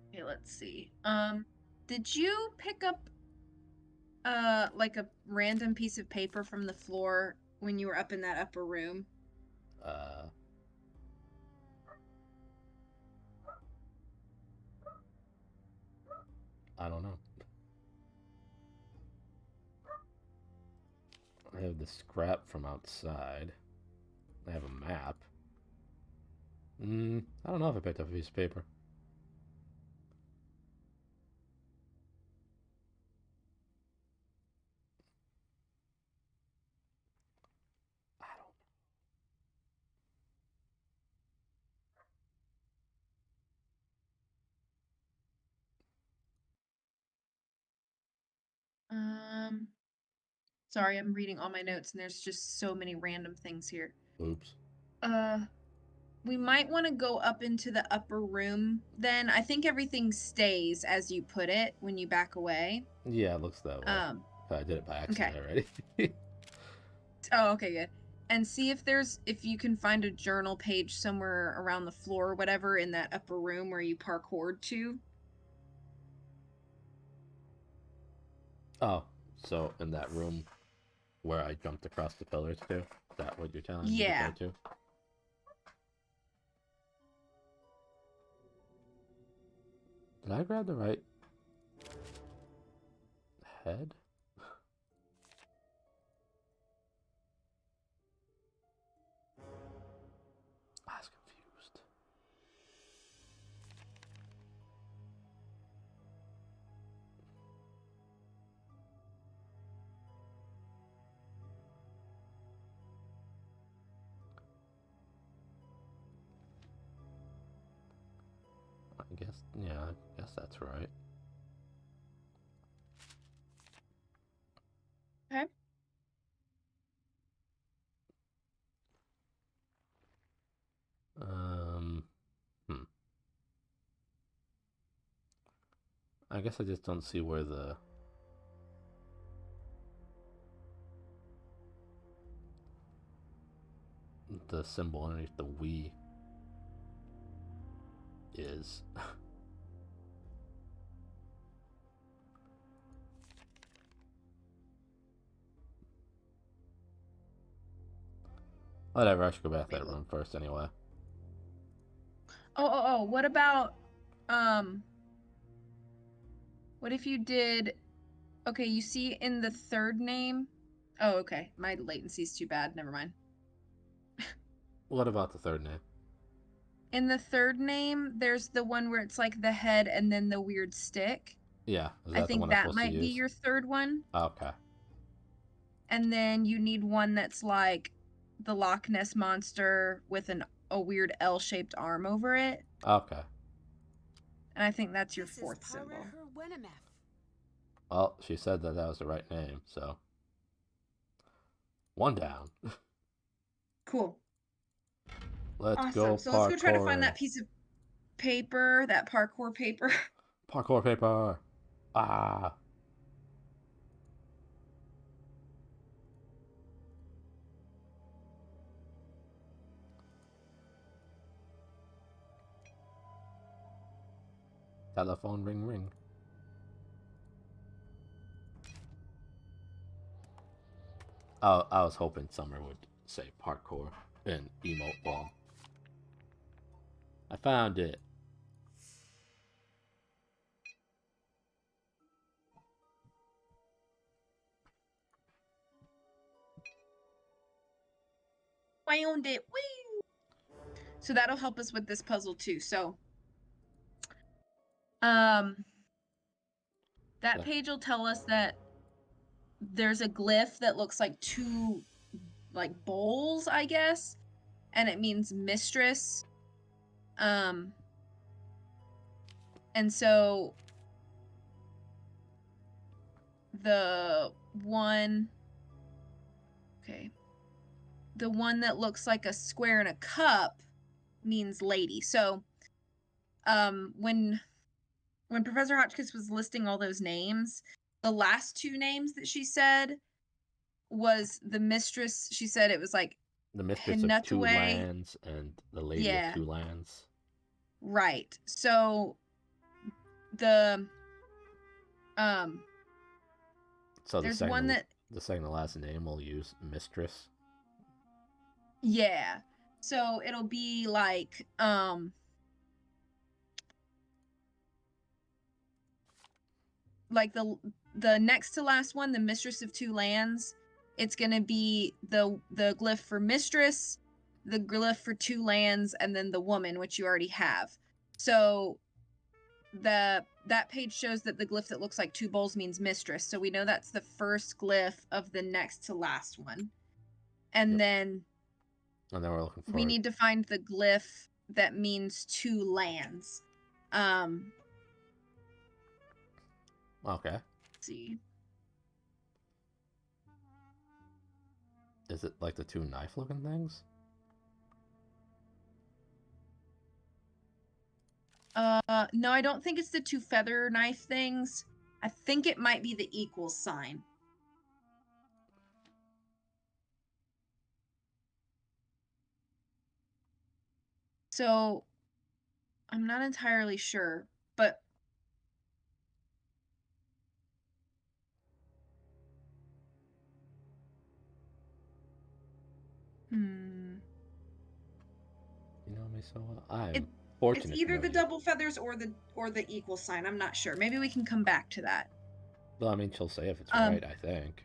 Okay, let's see. Did you pick up like a random piece of paper from the floor when you were up in that upper room? I don't know. I have the scrap from outside. I have a map. I don't know if I picked up a piece of paper. Sorry, I'm reading all my notes and there's just so many random things here. Oops. We might want to go up into the upper room then. I think everything stays as you put it when you back away. Yeah, it looks that way. I did it by accident already. Oh, okay, good. And see if you can find a journal page somewhere around the floor or whatever in that upper room where you parkoured to. Oh, so in that room where I jumped across the pillars to? Is that what you're telling me to go to? Did I grab the right head? I was confused. I guess, yeah, I guess that's right. Okay. I guess I just don't see where the symbol underneath the we is. Whatever, I should go back to that room first anyway. Oh, what about, what if you did, okay, you see in the third name? Oh, okay, my latency's too bad, never mind. What about the third name? In the third name, there's the one where it's like the head and then the weird stick. Yeah, is that I the think one I'm that supposed to might be use? your third one. Okay. And then you need one that's like the Loch Ness monster with a weird L-shaped arm over it. Okay. And I think that's your This fourth is symbol. Paraherwenemeth. Well, she said that was the right name, so 1 down. Cool. Let's Awesome. go So let's go try to find parkour. that piece of paper, that parkour paper. Parkour paper. Ah. Telephone ring ring. Oh, I was hoping Summer would say parkour and emote bomb. I found it. Found it. Woo! So that'll help us with this puzzle too. So, that Yeah. page will tell us that there's a glyph that looks like 2 like bowls, I guess, and it means mistress. And so the one that looks like a square and a cup means lady. So when Professor Hotchkiss was listing all those names, the last 2 names that she said was the mistress. She said it was like The mistress of 2 Hinutaway. lands and the lady Yeah. of 2 lands. Right. So the So there's one that the second to last name will use mistress. yeah. So it'll be like the next to last one, the mistress of 2 lands, it's going to be the glyph for mistress, the glyph for 2 lands, and then the woman, which you already have. So that page shows that the glyph that looks like 2 bowls means mistress. So we know that's the first glyph of the next to last one. And then we're looking for we need to find the glyph that means 2 lands. Okay. Let's see. Is it like the 2 knife looking things? No, I don't think it's the 2 feather knife things. I think it might be the equal sign. So I'm not entirely sure, but You know me so well. I'm fortunate. It's either to know the you. double feathers or the equal sign. I'm not sure. Maybe we can come back to that. Well, I mean, she'll say if it's right, I think.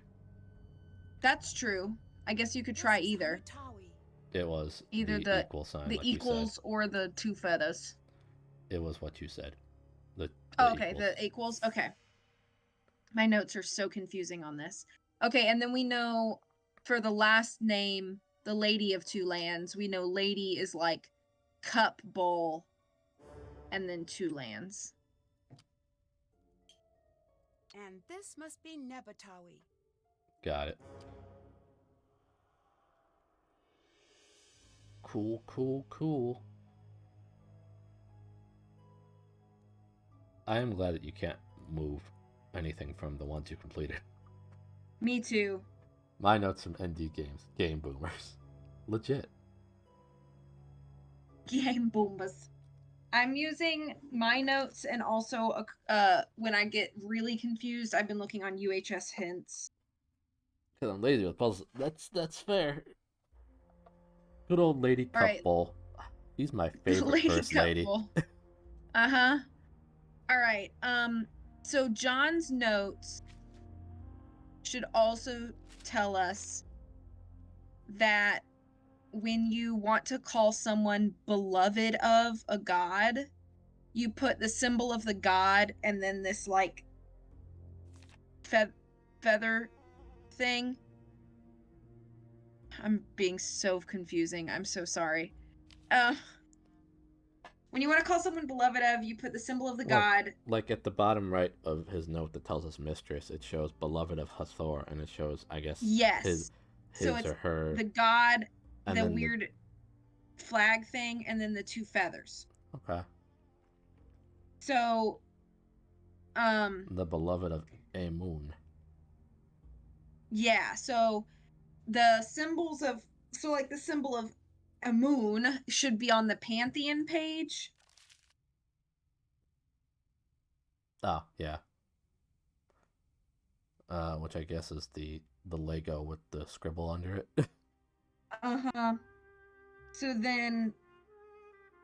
That's true. I guess you could try either. It was Either the equal sign, the like equals or the 2 feathers. It was what you said. Okay, the equals. Okay. My notes are so confusing on this. Okay, and then we know for the last name, the Lady of 2 Lands, we know lady is like cup, bowl, and then 2 lands. And this must be Nebatawi. Got it. Cool, cool, cool. I am glad that you can't move anything from the ones you completed. Me too. My notes from ND games. Game boomers. Legit. Game boomers. I'm using my notes and also when I get really confused, I've been looking on UHS hints. Because I'm lazy with puzzles. That's fair. Good old Lady Cup Bowl. He's my favorite Lady first Cup lady. Bowl. Uh-huh. All right. So John's notes should also tell us that when you want to call someone beloved of a god, you put the symbol of the god and then this like feather thing. I'm being so confusing. I'm so sorry. when you want to call someone beloved of, you put the symbol of the Well, god. like at the bottom right of his note that tells us mistress, it shows beloved of Hathor, and it shows, I guess, Yes. So his it's or her. the god, And the then weird flag thing, and then the 2 feathers. Okay. So, The beloved of Amun. yeah. So the symbols of, so like the symbol of Amun should be on the Pantheon page. Oh, yeah. Which I guess is the Lego with the scribble under it. Uh-huh. So then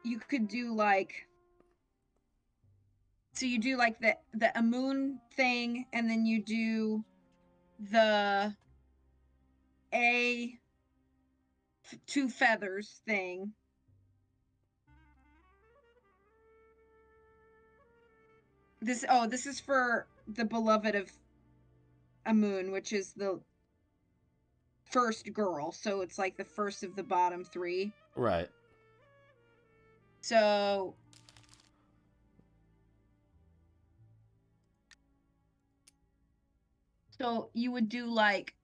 you could do like, so you do like the Amun thing, and then you do the A 2 feathers thing. This is for the beloved of Amun, which is the first girl, so it's like the first of the bottom 3. Right. So you would do like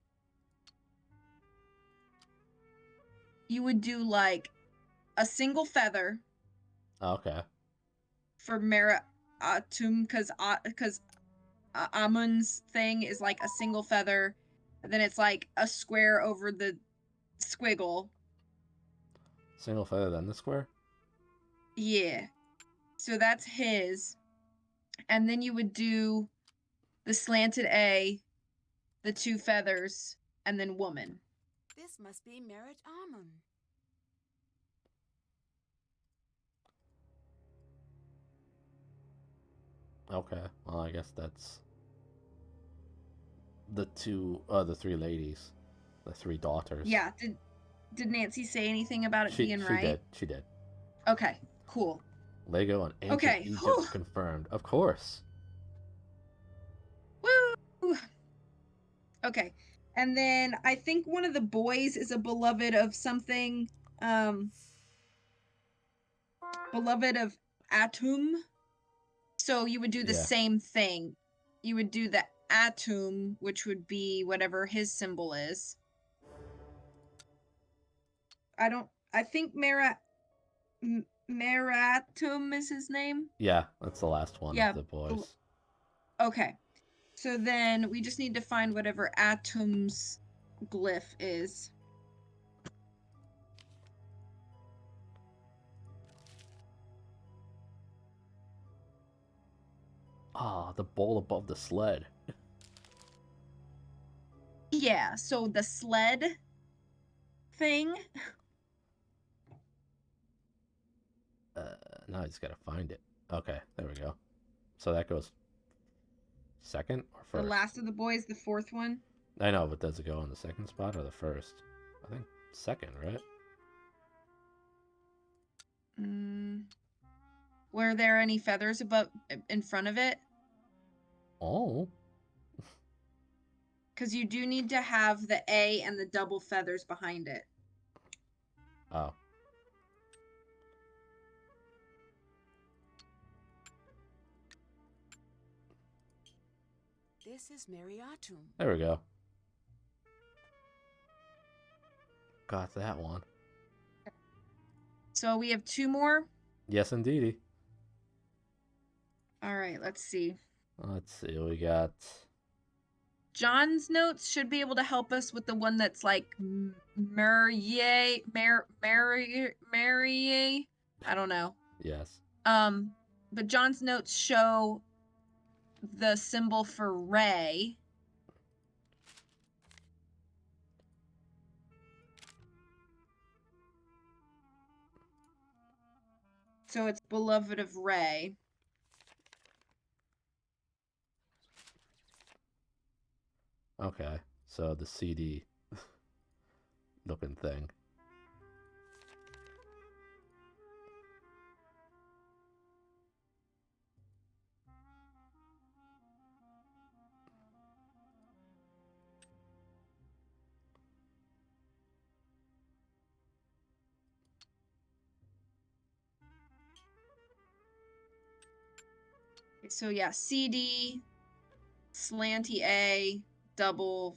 a single feather Okay. for Mera Atum, because Amun's thing is like a single feather, and then it's like a square over the squiggle. Single feather, then the square? Yeah. So that's his. And then you would do the slanted A, the 2 feathers, and then woman. This must be Merit Amun. Okay. Well, I guess that's the 3 ladies. The 3 daughters. Yeah. Did Nancy say anything about it being right? She did. Okay, cool. Lego and ancient Egypt whew. confirmed. Of course. Woo! Okay. And then I think one of the boys is a beloved of something. Beloved of Atum. So you would do the same thing. You would do the Atum, which would be whatever his symbol is. I think Meratum is his name. Yeah, that's the last one of the boys. Okay. So then we just need to find whatever Atum's glyph is. Ah, the bowl above the sled. Yeah, so the sled thing. Now I just gotta find it. Okay, there we go. So that goes second or first? The last of the boys, the 4th one. I know, but does it go on the second spot or the first? I think second, right? Were there any feathers above in front of it? Oh. Because you do need to have the A and the double feathers behind it. Oh. This is Mariatum. There we go. Got that one. So we have 2 more? Yes, indeedy. All right, let's see. Let's see, we got... John's notes should be able to help us with the one that's like Marie. I don't know. Yes. But John's notes show the symbol for Ray. So it's beloved of Ray. Okay, so the CD looking thing. So yeah, CD, slanty A, double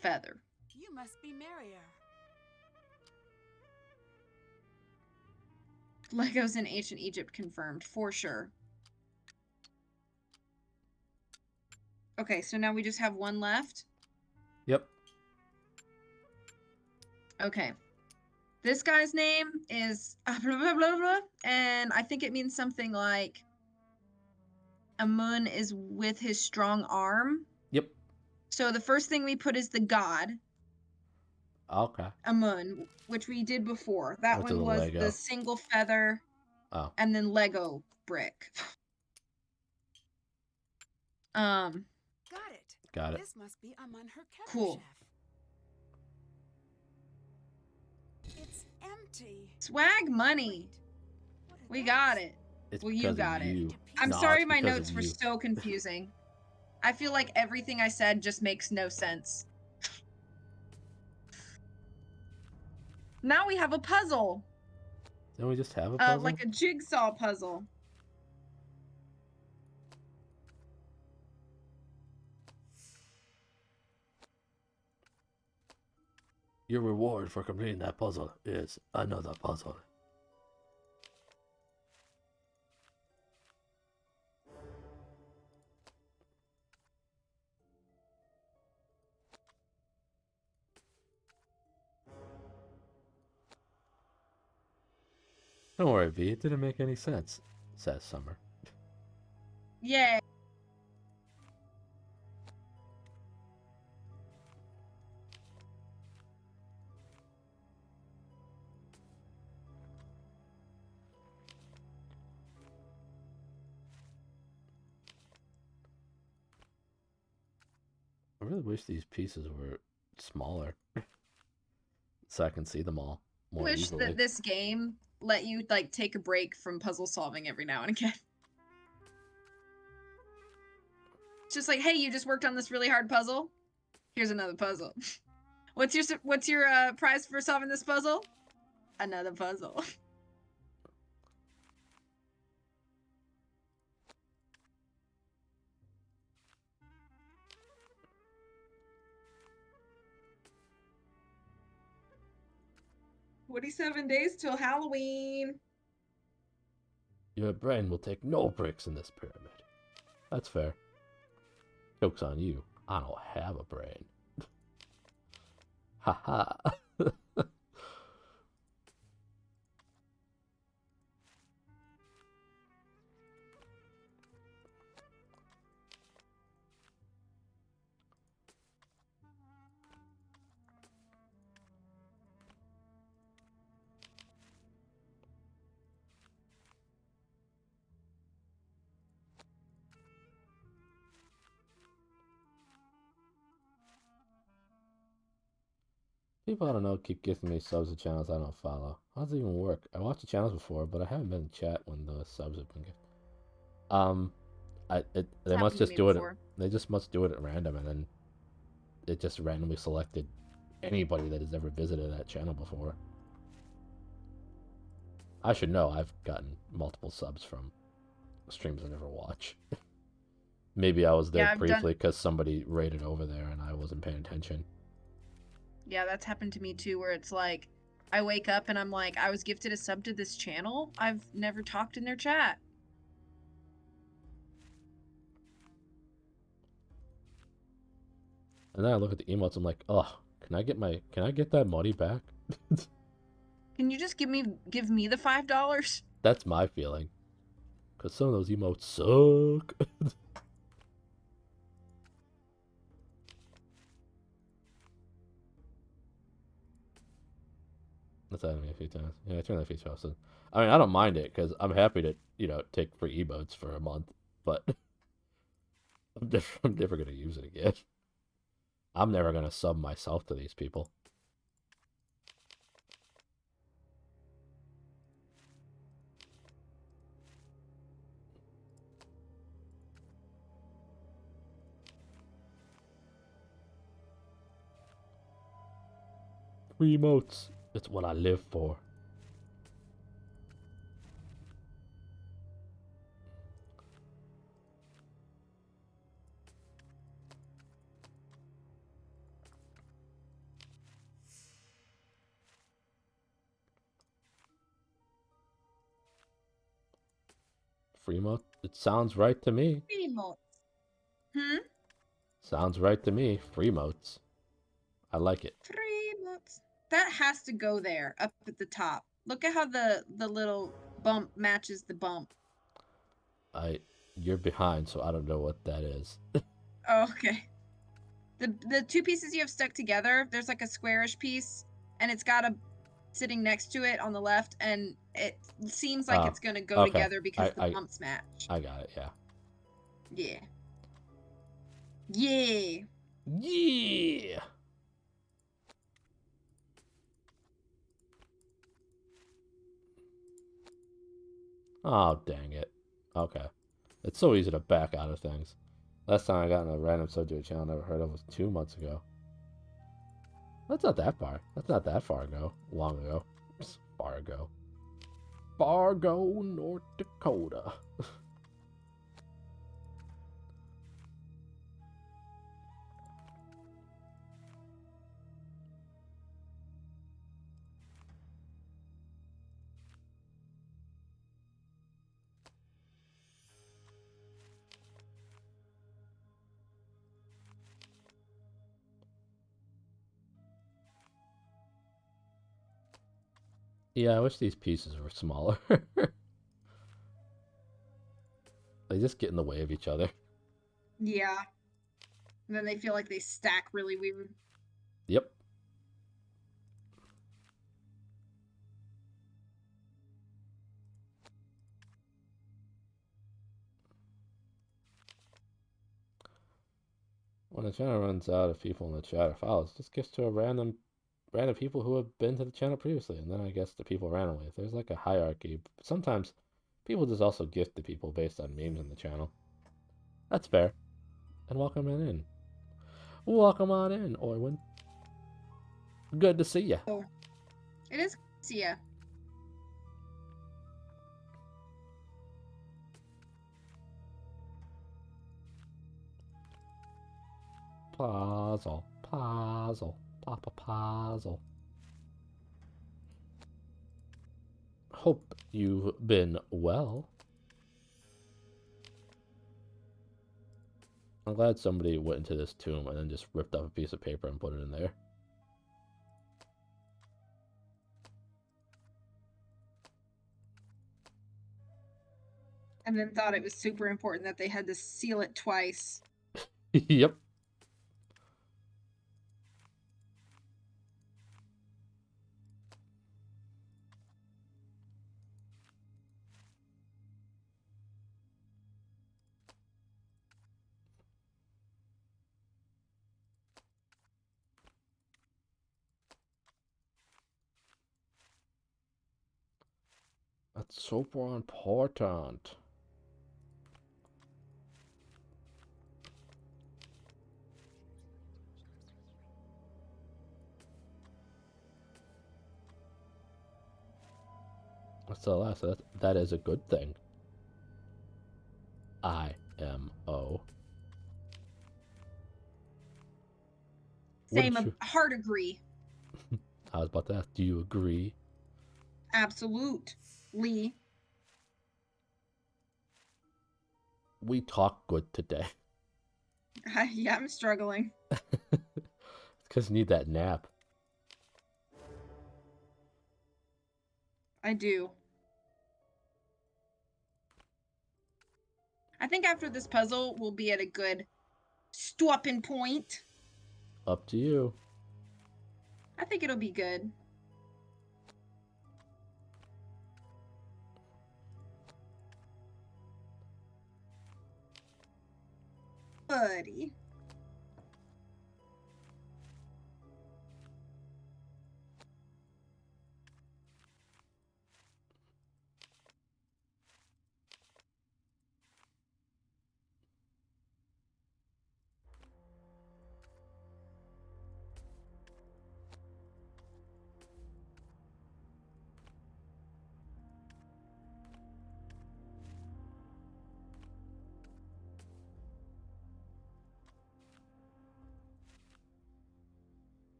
feather. You must be merrier. Legos in ancient Egypt confirmed, for sure. Okay, so now we just have one left. Yep. Okay. This guy's name is blah, blah, blah, blah, and I think it means something like Amun is with his strong arm. Yep. So the first thing we put is the god, Okay. Amun, which we did before. That What's a one little was Lego? the single feather, Oh. and then Lego brick. Got it. Got it. This must be Amun her Cool. It's empty. Swag money. We got it. It's Well, you because of got it. you. I'm No, sorry it's my because of notes were you. so confusing. I feel like everything I said just makes no sense. Now we have a puzzle. Don't we just have a puzzle? Like a jigsaw puzzle. Your reward for completing that puzzle is another puzzle. Don't worry, V. It didn't make any sense, says Summer. Yay. I really wish these pieces were smaller so I can see them all I more wish easily. that this game let you like take a break from puzzle solving every now and again. It's just like, hey, you just worked on this really hard puzzle. Here's another puzzle. What's your prize for solving this puzzle? Another puzzle. "27 days till Halloween." Your brain will take no breaks in this pyramid. That's fair. Joke's on you. I don't have a brain. Haha. People I don't know keep gifting me subs to channels I don't follow. How does it even work? I watched the channels before, but I haven't been in chat when the subs have been gifted. They must just do it. They just must do it at random, and then it just randomly selected anybody that has ever visited that channel before. I should know. I've gotten multiple subs from streams I never watch. Maybe I was there briefly because somebody raided over there and I wasn't paying attention. Yeah, that's happened to me too, where it's like, I wake up and I'm like, I was gifted a sub to this channel. I've never talked in their chat. And then I look at the emotes, I'm like, oh, can I get that money back? Can you just give me the $5? That's my feeling. Because some of those emotes suck. That's happened to me a few times. Yeah, I turned that feature off. So, I mean, I don't mind it because I'm happy to, take free emotes for a month. But I'm never going to use it again. I'm never going to sub myself to these people. Free emotes. It's what I live for. Fremont. It sounds right to me. Remote. Sounds right to me. Fremotes. I like it. Remote. That has to go there, up at the top. Look at how the little bump matches the bump. You're behind, so I don't know what that is. Oh, okay. The two pieces you have stuck together, there's like a squarish piece, and it's got a sitting next to it on the left, and it seems like it's gonna go together because the bumps match. I got it, yeah. Yeah. Yeah. Yeah. Oh, dang it. Okay. It's so easy to back out of things. Last time I got in a random subject channel I never heard of was 2 months ago. That's not that far. That's not that far ago. Long ago. Far ago. Fargo, North Dakota. Yeah, I wish these pieces were smaller. They just get in the way of each other. Yeah. And then they feel like they stack really weird. Yep. When the channel runs out of people in the chat or files, just gives to a random people who have been to the channel previously, and then I guess the people randomly. There's like a hierarchy. But sometimes people just also gift to people based on memes in the channel. That's fair. And welcome in. Welcome on in, Orwin. Good to see ya. Oh, it is good to see ya. Puzzle, puzzle, papa puzzle. Hope you've been well. I'm glad somebody went into this tomb and then just ripped up a piece of paper and put it in there. And then thought it was super important that they had to seal it twice. Yep. That's super important. That's the last. That is a good thing. IMO. Same, hard agree. I was about to ask, do you agree? Absolutely. We talk good today. Yeah, I'm struggling. It's because you need that nap. I do. I think after this puzzle, we'll be at a good stopping point. Up to you. I think it'll be good. Buddy.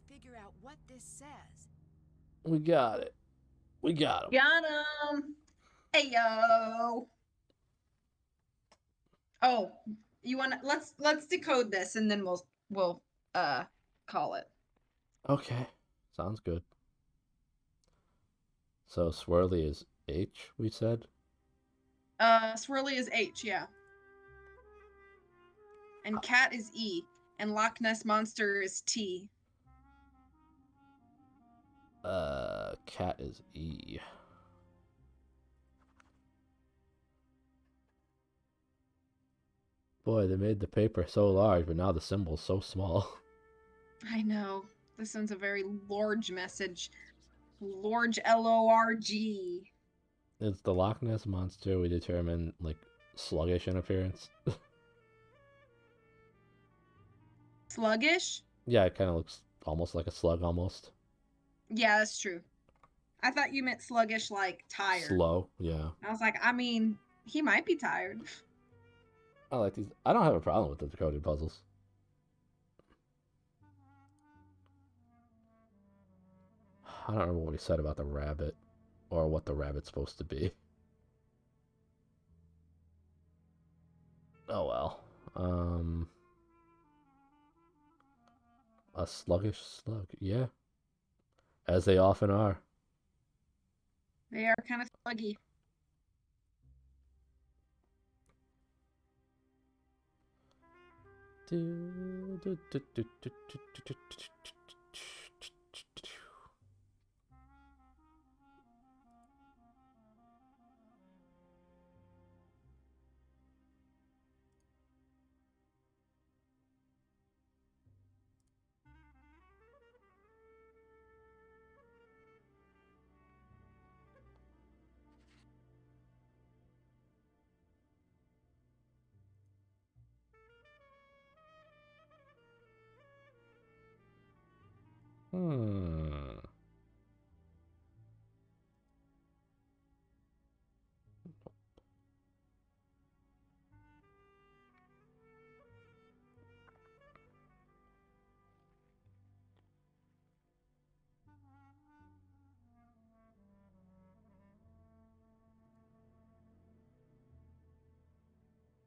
figure out what this says. We got it. We got him. Got him. Ayo. Oh, you want to let's decode this and then we'll call it. Okay. Sounds good. So swirly is H, we said? Swirly is H, yeah. And cat is E. And Loch Ness Monster is T. Cat is E. Boy, they made the paper so large, but now the symbol's so small. I know. This one's a very large message. Large L-O-R-G. It's the Loch Ness Monster we determine, like, sluggish in appearance. Sluggish? Yeah, it kind of looks almost like a slug, almost. Yeah, that's true. I thought you meant sluggish like tired. Slow, yeah. I was like, I mean, he might be tired. I like these. I don't have a problem with the decoded puzzles. I don't remember what we said about the rabbit, or what the rabbit's supposed to be. Oh well. A sluggish slug, yeah. As they often are. They are kind of sluggy.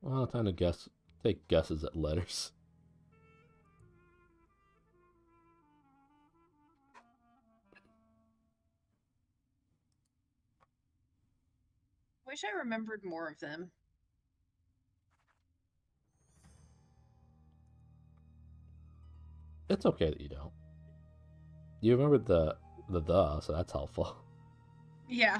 Well, time to guess. Take guesses at letters. Wish I remembered more of them. It's okay that you don't. You remembered the so that's helpful. Yeah.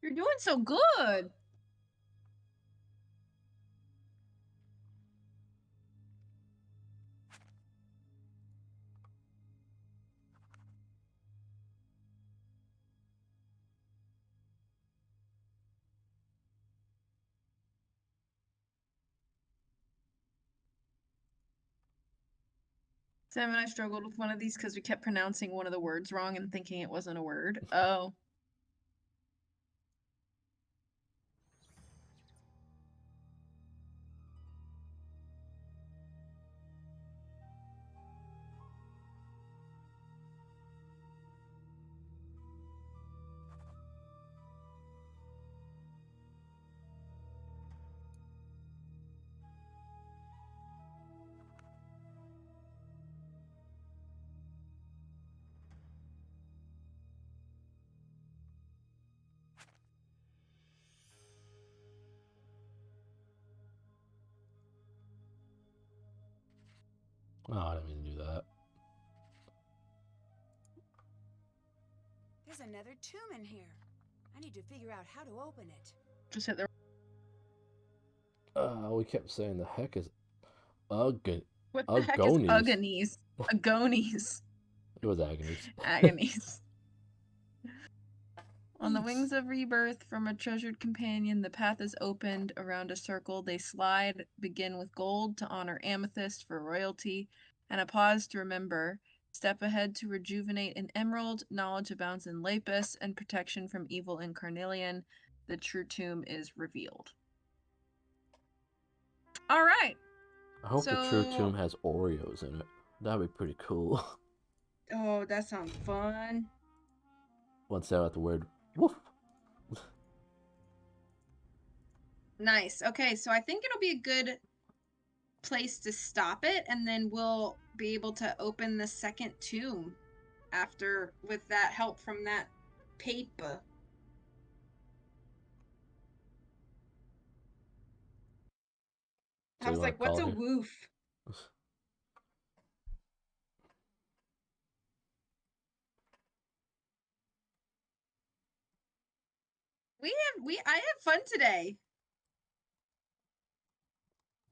You're doing so good. Sam and I struggled with one of these because we kept pronouncing one of the words wrong and thinking it wasn't a word. Oh. Oh, I didn't mean to do that. There's another tomb in here. I need to figure out how to open it. Just hit the We kept saying the heck is Ugg What the heck is Agonies. agonies? Agonies. It was agonies. Agonies. On the wings of rebirth from a treasured companion, the path is opened around a circle. They slide, begin with gold to honor amethyst for royalty, and a pause to remember. Step ahead to rejuvenate in emerald. Knowledge abounds in lapis, and protection from evil in carnelian. The true tomb is revealed. All right. I hope the true tomb has Oreos in it. That'd be pretty cool. Oh, that sounds fun. Once they're at the word woof. Nice. Okay, so I think it'll be a good place to stop it, and then we'll be able to open the second tomb after with that help from that paper. So I was like, what's a woof? I had fun today.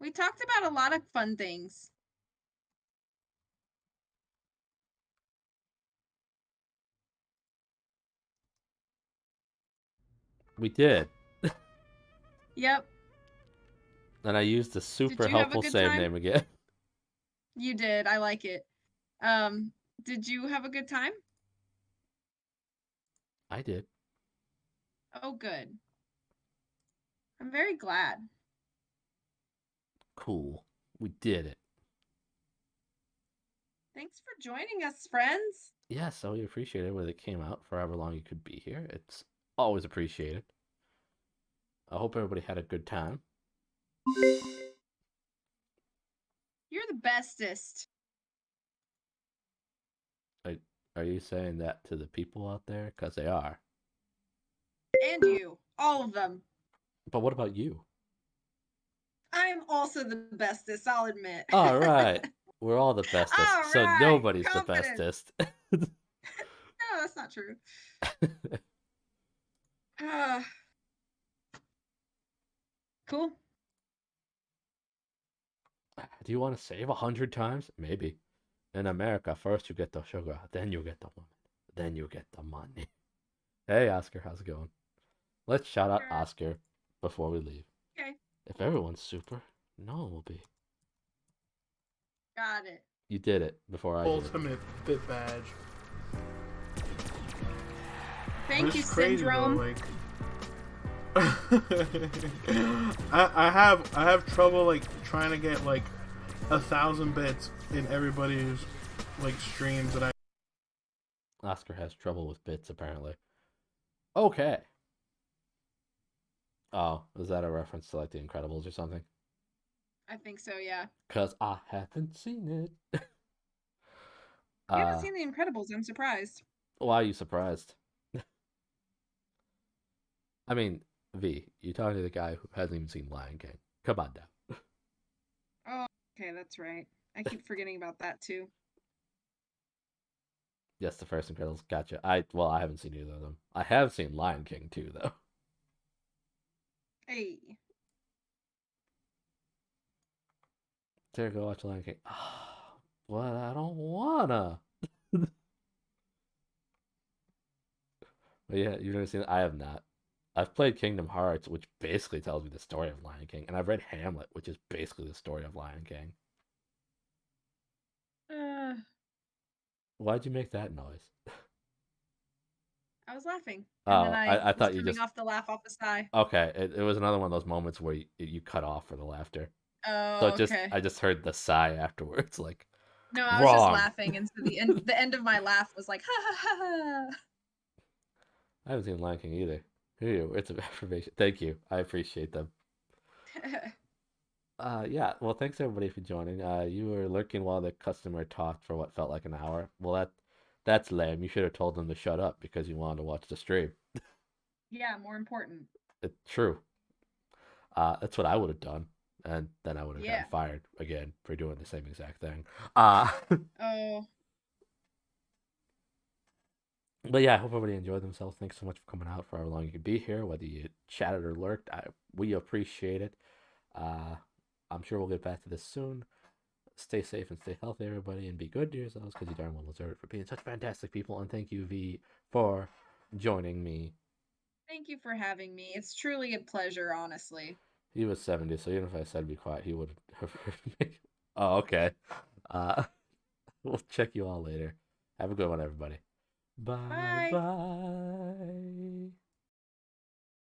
We talked about a lot of fun things. We did. Yep. And I used the super you have a helpful good save time? name again. You did. I like it. Did you have a good time? I did. Oh, good. I'm very glad. Cool. We did it. Thanks for joining us, friends. Yeah, so we appreciate it when it came out for however long you could be here. It's always appreciated. I hope everybody had a good time. You're the bestest. Are you saying that to the people out there? Because they are. And you. All of them. But what about you? I'm also the bestest, I'll admit. All right. We're all the bestest. All so right. nobody's Confidence. the bestest. No, that's not true. Cool. Do you want to save 100 times? Maybe. In America, first you get the sugar, then you get the woman, then you get the money. Hey, Oscar, how's it going? Let's shout out Oscar before we leave. Okay. If everyone's super, no one will be. Got it. You did it before I did. Ultimate fit badge. Thank you, Syndrome. Though, I have trouble like trying to get like 1,000 bits in everybody's like streams that I. Oscar has trouble with bits apparently. Okay. Oh, is that a reference to like The Incredibles or something? I think so, yeah. Because I haven't seen it. You haven't seen The Incredibles, I'm surprised. Why are you surprised? I mean, V, you're talking to the guy who hasn't even seen Lion King. Come on now. Oh, okay, that's right. I keep forgetting about that too. Yes, the first Incredibles. Gotcha. I haven't seen either of them. I have seen Lion King too, though. Hey. There, go watch Lion King. But I don't wanna. But yeah, you've never seen it? I have not. I've played Kingdom Hearts, which basically tells me the story of Lion King, and I've read Hamlet, which is basically the story of Lion King. Why'd you make that noise? I was laughing. And then I thought you just off the laugh off the side. Okay, it was another one of those moments where you cut off for the laughter. Oh, so okay. I just heard the sigh afterwards, like. No, I was just laughing, and so the end of my laugh was like ha ha ha ha. I haven't seen Lion King either. Here, it's a affirmation. Thank you. I appreciate them. Yeah. Well, thanks everybody for joining. You were lurking while the customer talked for what felt like an hour. Well, that's lame. You should have told them to shut up because you wanted to watch the stream. Yeah, more important. It's true. That's what I would have done, and then I would have gotten fired again for doing the same exact thing. Oh. But yeah, I hope everybody enjoyed themselves. Thanks so much for coming out for however long you could be here, whether you chatted or lurked. We appreciate it. I'm sure we'll get back to this soon. Stay safe and stay healthy, everybody, and be good to yourselves because you darn well deserve it for being such fantastic people. And thank you, V, for joining me. Thank you for having me. It's truly a pleasure, honestly. He was 70, so even if I said be quiet, he would have heard me. Oh, okay. We'll check you all later. Have a good one, everybody. Bye. Bye. Bye.